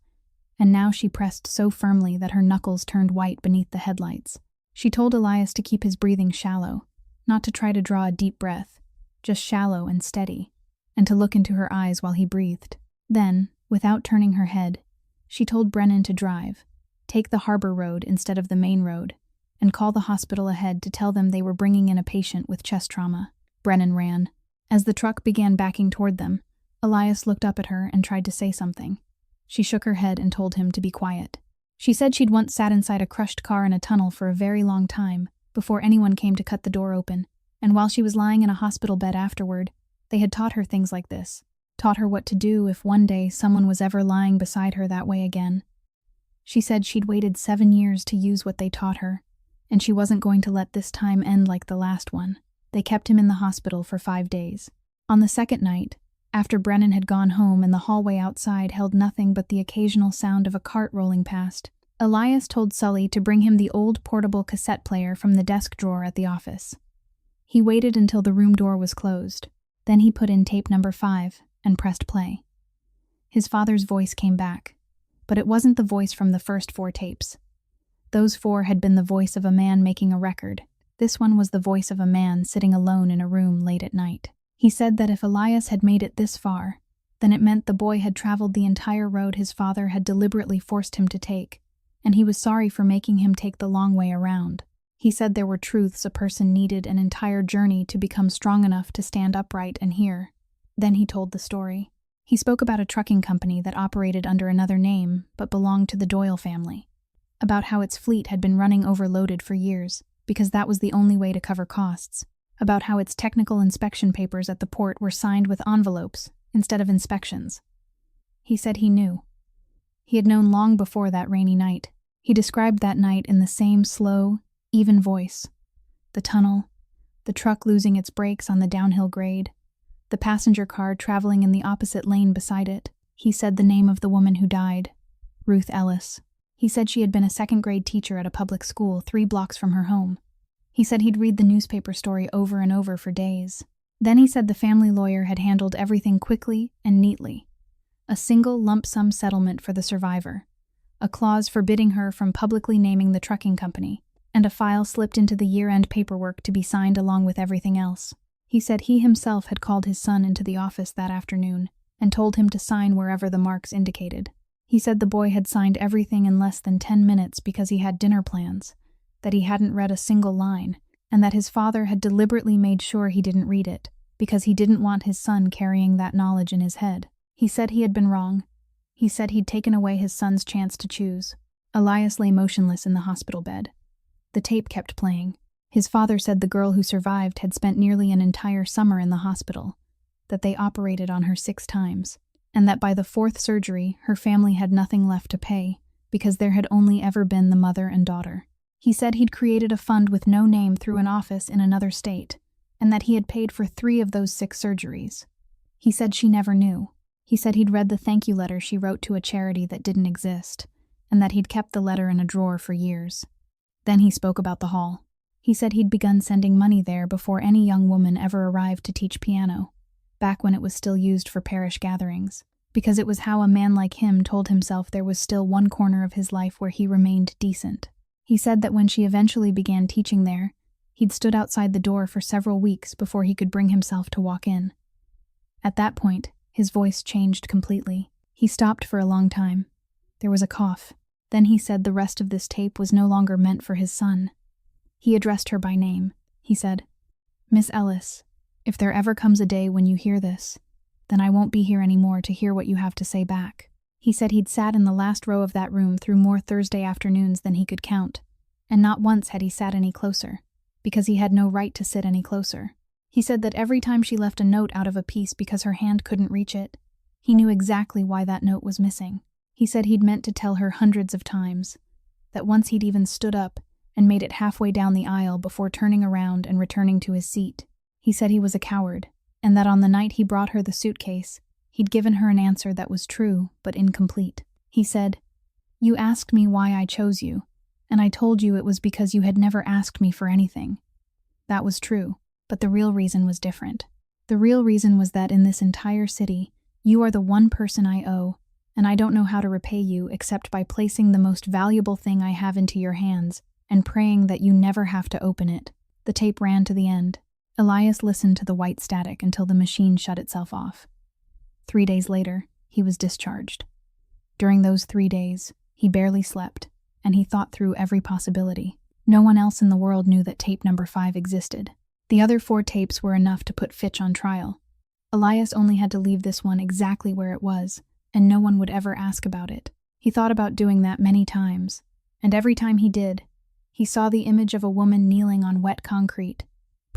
And now she pressed so firmly that her knuckles turned white beneath the headlights. She told Elias to keep his breathing shallow, not to try to draw a deep breath, just shallow and steady, and to look into her eyes while he breathed. Then, without turning her head, she told Brennan to drive, take the harbor road instead of the main road, and call the hospital ahead to tell them they were bringing in a patient with chest trauma. Brennan ran. As the truck began backing toward them, Elias looked up at her and tried to say something. She shook her head and told him to be quiet. She said she'd once sat inside a crushed car in a tunnel for a very long time, before anyone came to cut the door open, And while she was lying in a hospital bed afterward, they had taught her things like this, taught her what to do if one day someone was ever lying beside her that way again. She said she'd waited 7 years to use what they taught her, and she wasn't going to let this time end like the last one. They kept him in the hospital for 5 days. On the second night, after Brennan had gone home and the hallway outside held nothing but the occasional sound of a cart rolling past, Elias told Sully to bring him the old portable cassette player from the desk drawer at the office. He waited until the room door was closed. Then he put in tape number 5 and pressed play. His father's voice came back, but it wasn't the voice from the first 4 tapes. Those 4 had been the voice of a man making a record. This one was the voice of a man sitting alone in a room late at night. He said that if Elias had made it this far, then it meant the boy had traveled the entire road his father had deliberately forced him to take, and he was sorry for making him take the long way around. He said there were truths a person needed an entire journey to become strong enough to stand upright and hear. Then he told the story. He spoke about a trucking company that operated under another name but belonged to the Doyle family, about how its fleet had been running overloaded for years because that was the only way to cover costs, about how its technical inspection papers at the port were signed with envelopes instead of inspections. He said he knew. He had known long before that rainy night. He described that night in the same slow, even voice. The tunnel, the truck losing its brakes on the downhill grade, the passenger car traveling in the opposite lane beside it. He said the name of the woman who died, Ruth Ellis. He said she had been a second-grade teacher at a public school 3 blocks from her home. He said he'd read the newspaper story over and over for days. Then he said the family lawyer had handled everything quickly and neatly. A single lump sum settlement for the survivor, a clause forbidding her from publicly naming the trucking company, and a file slipped into the year-end paperwork to be signed along with everything else. He said he himself had called his son into the office that afternoon and told him to sign wherever the marks indicated. He said the boy had signed everything in less than 10 minutes because he had dinner plans, that he hadn't read a single line, and that his father had deliberately made sure he didn't read it because he didn't want his son carrying that knowledge in his head. He said he had been wrong. He said he'd taken away his son's chance to choose. Elias lay motionless in the hospital bed. The tape kept playing. His father said the girl who survived had spent nearly an entire summer in the hospital, that they operated on her 6 times, and that by the 4th surgery her family had nothing left to pay because there had only ever been the mother and daughter. He said he'd created a fund with no name through an office in another state, and that he had paid for 3 of those 6 surgeries. He said she never knew. He said he'd read the thank you letter she wrote to a charity that didn't exist, and that he'd kept the letter in a drawer for years. Then he spoke about the hall. He said he'd begun sending money there before any young woman ever arrived to teach piano, back when it was still used for parish gatherings, because it was how a man like him told himself there was still one corner of his life where he remained decent. He said that when she eventually began teaching there, he'd stood outside the door for several weeks before he could bring himself to walk in. At that point, his voice changed completely. He stopped for a long time. There was a cough. Then he said the rest of this tape was no longer meant for his son. He addressed her by name. He said, "Miss Ellis, if there ever comes a day when you hear this, then I won't be here anymore to hear what you have to say back." He said he'd sat in the last row of that room through more Thursday afternoons than he could count, and not once had he sat any closer, because he had no right to sit any closer. He said that every time she left a note out of a piece because her hand couldn't reach it, he knew exactly why that note was missing. He said he'd meant to tell her hundreds of times, that once he'd even stood up and made it halfway down the aisle before turning around and returning to his seat. He said he was a coward, and that on the night he brought her the suitcase, he'd given her an answer that was true but incomplete. He said, "You asked me why I chose you, and I told you it was because you had never asked me for anything." That was true, but the real reason was different. The real reason was that in this entire city, you are the one person I owe, and I don't know how to repay you except by placing the most valuable thing I have into your hands and praying that you never have to open it. The tape ran to the end. Elias listened to the white static until the machine shut itself off. 3 days later, he was discharged. During those 3 days, he barely slept, and he thought through every possibility. No one else in the world knew that tape number 5 existed. The other 4 tapes were enough to put Fitch on trial. Elias only had to leave this one exactly where it was, and no one would ever ask about it. He thought about doing that many times, and every time he did, he saw the image of a woman kneeling on wet concrete,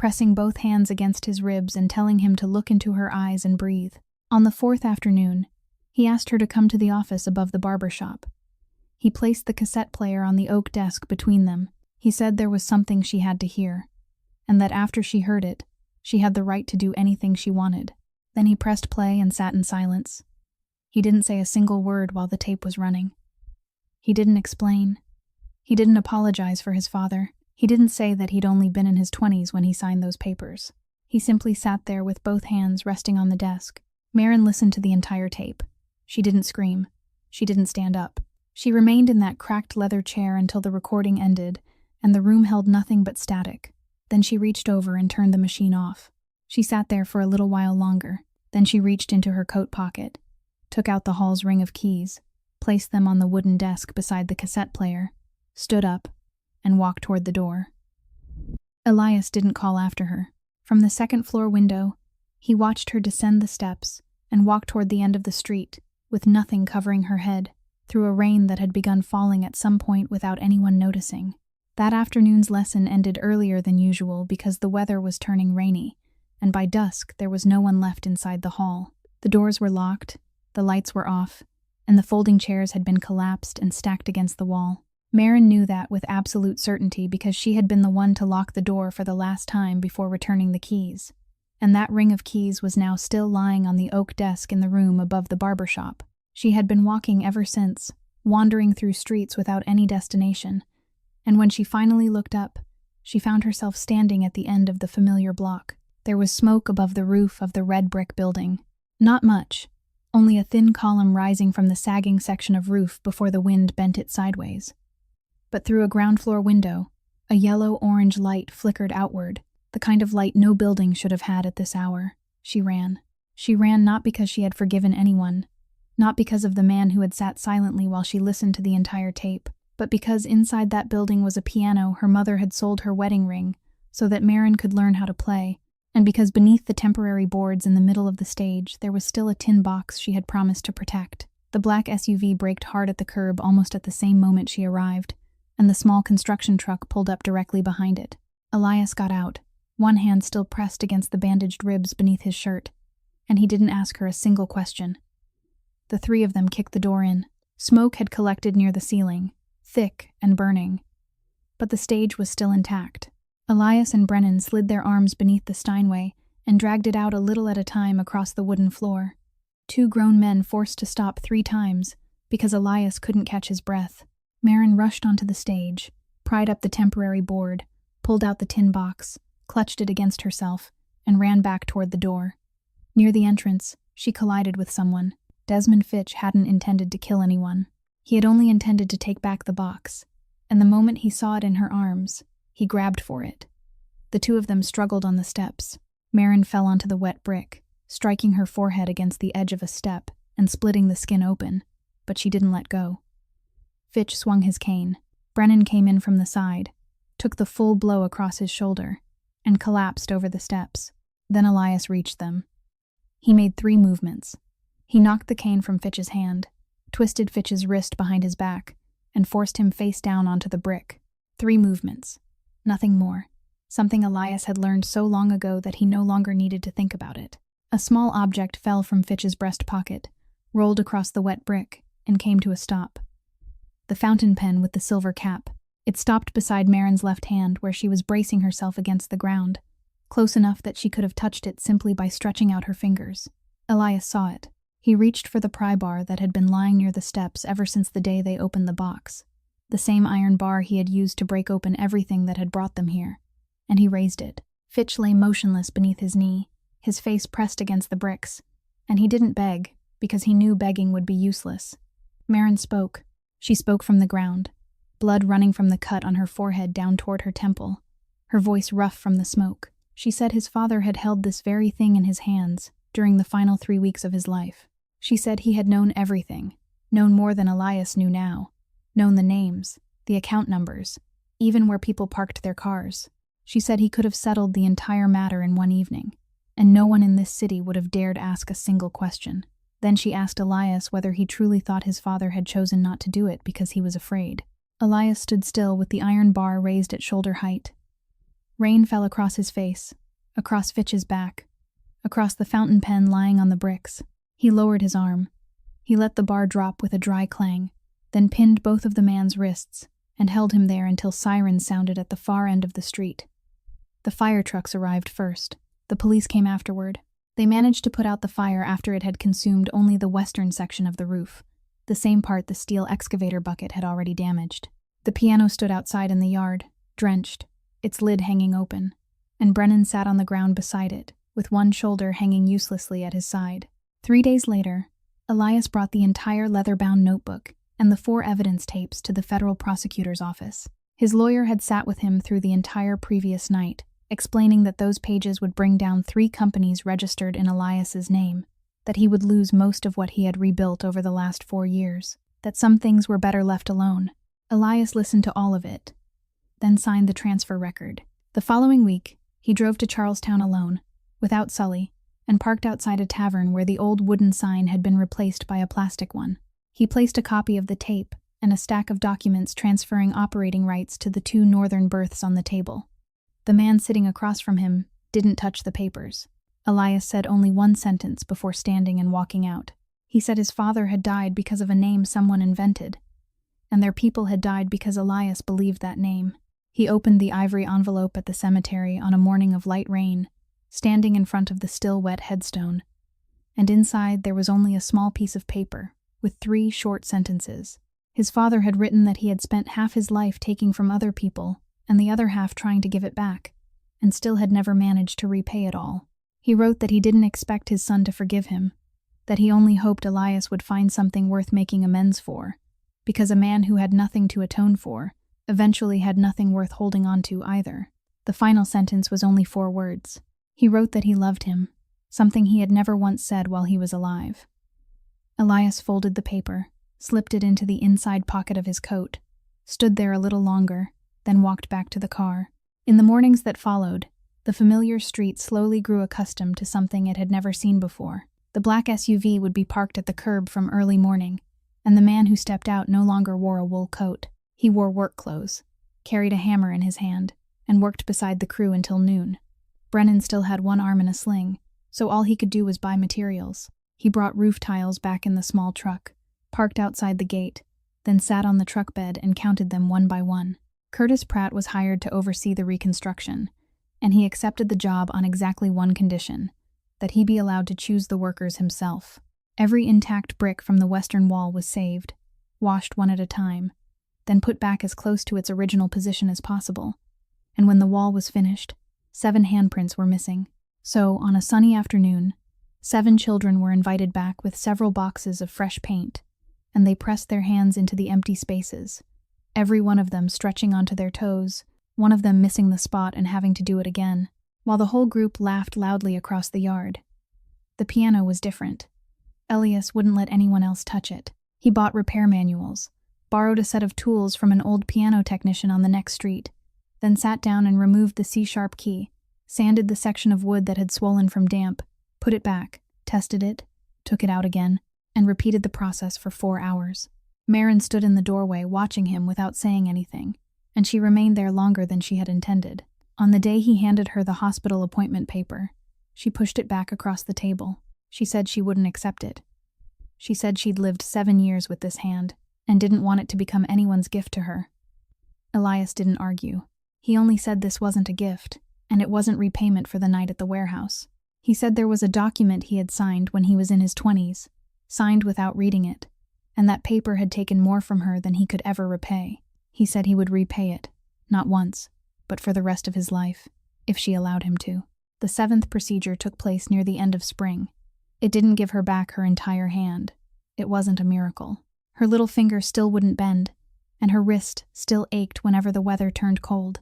pressing both hands against his ribs and telling him to look into her eyes and breathe. On the fourth afternoon, he asked her to come to the office above the barber shop. He placed the cassette player on the oak desk between them. He said there was something she had to hear, and that after she heard it, she had the right to do anything she wanted. Then he pressed play and sat in silence. He didn't say a single word while the tape was running. He didn't explain. He didn't apologize for his father. He didn't say that he'd only been in his 20s when he signed those papers. He simply sat there with both hands resting on the desk. Maren listened to the entire tape. She didn't scream. She didn't stand up. She remained in that cracked leather chair until the recording ended, and the room held nothing but static. Then she reached over and turned the machine off. She sat there for a little while longer. Then she reached into her coat pocket, took out the hall's ring of keys, placed them on the wooden desk beside the cassette player, stood up, and walked toward the door. Elias didn't call after her. From the second-floor window, he watched her descend the steps and walk toward the end of the street, with nothing covering her head, through a rain that had begun falling at some point without anyone noticing. That afternoon's lesson ended earlier than usual because the weather was turning rainy, and by dusk there was no one left inside the hall. The doors were locked, the lights were off, and the folding chairs had been collapsed and stacked against the wall. Maren knew that with absolute certainty because she had been the one to lock the door for the last time before returning the keys. And that ring of keys was now still lying on the oak desk in the room above the barber shop. She had been walking ever since, wandering through streets without any destination, and when she finally looked up, she found herself standing at the end of the familiar block. There was smoke above the roof of the red brick building. Not much, only a thin column rising from the sagging section of roof before the wind bent it sideways. But through a ground-floor window, a yellow-orange light flickered outward, the kind of light no building should have had at this hour. She ran. She ran not because she had forgiven anyone, not because of the man who had sat silently while she listened to the entire tape, but because inside that building was a piano her mother had sold her wedding ring so that Maren could learn how to play, and because beneath the temporary boards in the middle of the stage there was still a tin box she had promised to protect. The black SUV braked hard at the curb almost at the same moment she arrived, and the small construction truck pulled up directly behind it. Elias got out, one hand still pressed against the bandaged ribs beneath his shirt, and he didn't ask her a single question. The three of them kicked the door in. Smoke had collected near the ceiling, thick and burning, but the stage was still intact. Elias and Brennan slid their arms beneath the Steinway and dragged it out a little at a time across the wooden floor. Two grown men forced to stop 3 times because Elias couldn't catch his breath. Maren rushed onto the stage, pried up the temporary board, pulled out the tin box, clutched it against herself, and ran back toward the door. Near the entrance, she collided with someone. Desmond Fitch hadn't intended to kill anyone. He had only intended to take back the box, and the moment he saw it in her arms, he grabbed for it. The two of them struggled on the steps. Maren fell onto the wet brick, striking her forehead against the edge of a step and splitting the skin open, but she didn't let go. Fitch swung his cane. Brennan came in from the side, took the full blow across his shoulder, and collapsed over the steps. Then Elias reached them. He made 3 movements. He knocked the cane from Fitch's hand, twisted Fitch's wrist behind his back, and forced him face down onto the brick. 3 movements. Nothing more. Something Elias had learned so long ago that he no longer needed to think about it. A small object fell from Fitch's breast pocket, rolled across the wet brick, and came to a stop. The fountain pen with the silver cap. It stopped beside Maren's left hand where she was bracing herself against the ground, close enough that she could have touched it simply by stretching out her fingers. Elias saw it. He reached for the pry bar that had been lying near the steps ever since the day they opened the box, the same iron bar he had used to break open everything that had brought them here, and he raised it. Fitch lay motionless beneath his knee, his face pressed against the bricks, and he didn't beg, because he knew begging would be useless. Maren spoke. She spoke from the ground, blood running from the cut on her forehead down toward her temple, her voice rough from the smoke. She said his father had held this very thing in his hands during the final 3 weeks of his life. She said he had known everything, known more than Elias knew now, known the names, the account numbers, even where people parked their cars. She said he could have settled the entire matter in one evening, and no one in this city would have dared ask a single question. Then she asked Elias whether he truly thought his father had chosen not to do it because he was afraid. Elias stood still with the iron bar raised at shoulder height. Rain fell across his face, across Fitch's back, across the fountain pen lying on the bricks. He lowered his arm. He let the bar drop with a dry clang, then pinned both of the man's wrists and held him there until sirens sounded at the far end of the street. The fire trucks arrived first. The police came afterward. They managed to put out the fire after it had consumed only the western section of the roof, the same part the steel excavator bucket had already damaged. The piano stood outside in the yard, drenched, its lid hanging open, and Brennan sat on the ground beside it, with one shoulder hanging uselessly at his side. 3 days later, Elias brought the entire leather-bound notebook and the 4 evidence tapes to the federal prosecutor's office. His lawyer had sat with him through the entire previous night, explaining that those pages would bring down 3 companies registered in Elias's name, that he would lose most of what he had rebuilt over the last 4 years, that some things were better left alone. Elias listened to all of it, then signed the transfer record. The following week, he drove to Charlestown alone, without Sully, and parked outside a tavern where the old wooden sign had been replaced by a plastic one. He placed a copy of the tape and a stack of documents transferring operating rights to the 2 northern berths on the table. The man sitting across from him didn't touch the papers. Elias said only one sentence before standing and walking out. He said his father had died because of a name someone invented, and their people had died because Elias believed that name. He opened the ivory envelope at the cemetery on a morning of light rain, standing in front of the still wet headstone, and inside there was only a small piece of paper with 3 short sentences. His father had written that he had spent half his life taking from other people and the other half trying to give it back, and still had never managed to repay it all. He wrote that he didn't expect his son to forgive him, that he only hoped Elias would find something worth making amends for, because a man who had nothing to atone for eventually had nothing worth holding on to either. The final sentence was only 4 words. He wrote that he loved him, something he had never once said while he was alive. Elias folded the paper, slipped it into the inside pocket of his coat, stood there a little longer, then walked back to the car. In the mornings that followed, the familiar street slowly grew accustomed to something it had never seen before. The black SUV would be parked at the curb from early morning, and the man who stepped out no longer wore a wool coat. He wore work clothes, carried a hammer in his hand, and worked beside the crew until noon. Brennan still had one arm in a sling, so all he could do was buy materials. He brought roof tiles back in the small truck, parked outside the gate, then sat on the truck bed and counted them one by one. Curtis Pratt was hired to oversee the reconstruction, and he accepted the job on exactly one condition, that he be allowed to choose the workers himself. Every intact brick from the western wall was saved, washed one at a time, then put back as close to its original position as possible. And when the wall was finished, 7 handprints were missing. So, on a sunny afternoon, 7 children were invited back with several boxes of fresh paint, and they pressed their hands into the empty spaces, every one of them stretching onto their toes, one of them missing the spot and having to do it again, while the whole group laughed loudly across the yard. The piano was different. Elias wouldn't let anyone else touch it. He bought repair manuals, borrowed a set of tools from an old piano technician on the next street, then sat down and removed the C-sharp key, sanded the section of wood that had swollen from damp, put it back, tested it, took it out again, and repeated the process for 4 hours. Marin stood in the doorway watching him without saying anything, and she remained there longer than she had intended. On the day he handed her the hospital appointment paper, she pushed it back across the table. She said she wouldn't accept it. She said she'd lived 7 years with this hand, and didn't want it to become anyone's gift to her. Elias didn't argue. He only said this wasn't a gift, and it wasn't repayment for the night at the warehouse. He said there was a document he had signed when he was in his 20s, signed without reading it, and that paper had taken more from her than he could ever repay. He said he would repay it, not once, but for the rest of his life, if she allowed him to. The 7th procedure took place near the end of spring. It didn't give her back her entire hand. It wasn't a miracle. Her little finger still wouldn't bend, and her wrist still ached whenever the weather turned cold.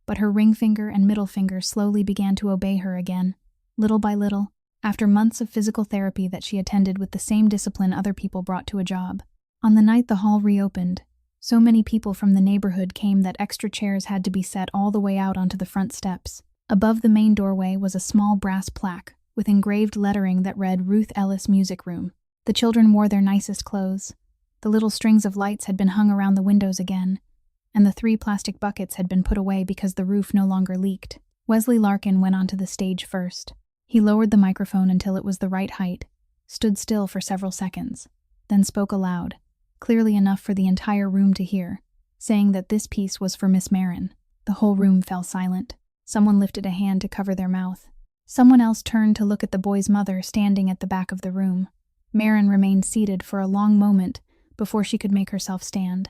But her ring finger and middle finger slowly began to obey her again, little by little, after months of physical therapy that she attended with the same discipline other people brought to a job. On the night the hall reopened, so many people from the neighborhood came that extra chairs had to be set all the way out onto the front steps. Above the main doorway was a small brass plaque with engraved lettering that read Ruth Ellis Music Room. The children wore their nicest clothes. The little strings of lights had been hung around the windows again, and the 3 plastic buckets had been put away because the roof no longer leaked. Wesley Larkin went onto the stage first. He lowered the microphone until it was the right height, stood still for several seconds, then spoke aloud, clearly enough for the entire room to hear, saying that this piece was for Miss Marin. The whole room fell silent. Someone lifted a hand to cover their mouth. Someone else turned to look at the boy's mother standing at the back of the room. Marin remained seated for a long moment before she could make herself stand.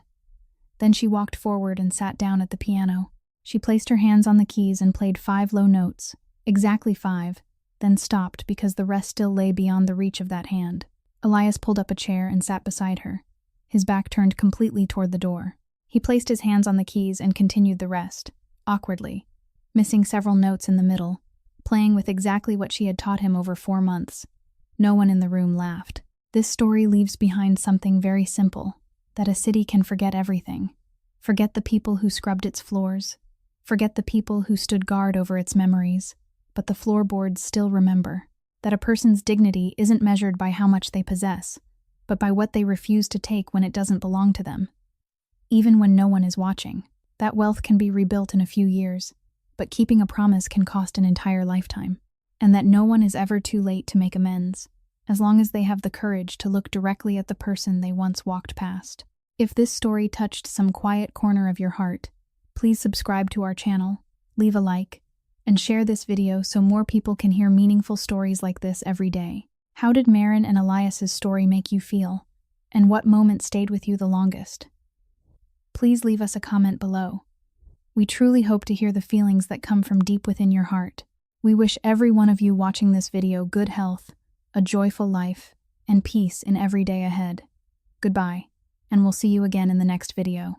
Then she walked forward and sat down at the piano. She placed her hands on the keys and played 5 low notes, exactly 5, then stopped because the rest still lay beyond the reach of that hand. Elias pulled up a chair and sat beside her, his back turned completely toward the door. He placed his hands on the keys and continued the rest, awkwardly, missing several notes in the middle, playing with exactly what she had taught him over 4 months. No one in the room laughed. This story leaves behind something very simple, that a city can forget everything. Forget the people who scrubbed its floors. Forget the people who stood guard over its memories. But the floorboards still remember that a person's dignity isn't measured by how much they possess, but by what they refuse to take when it doesn't belong to them. Even when no one is watching, that wealth can be rebuilt in a few years, but keeping a promise can cost an entire lifetime. And that no one is ever too late to make amends, as long as they have the courage to look directly at the person they once walked past. If this story touched some quiet corner of your heart, please subscribe to our channel, leave a like, and share this video so more people can hear meaningful stories like this every day. How did Marin and Elias's story make you feel? And what moment stayed with you the longest? Please leave us a comment below. We truly hope to hear the feelings that come from deep within your heart. We wish every one of you watching this video good health, a joyful life, and peace in every day ahead. Goodbye, and we'll see you again in the next video.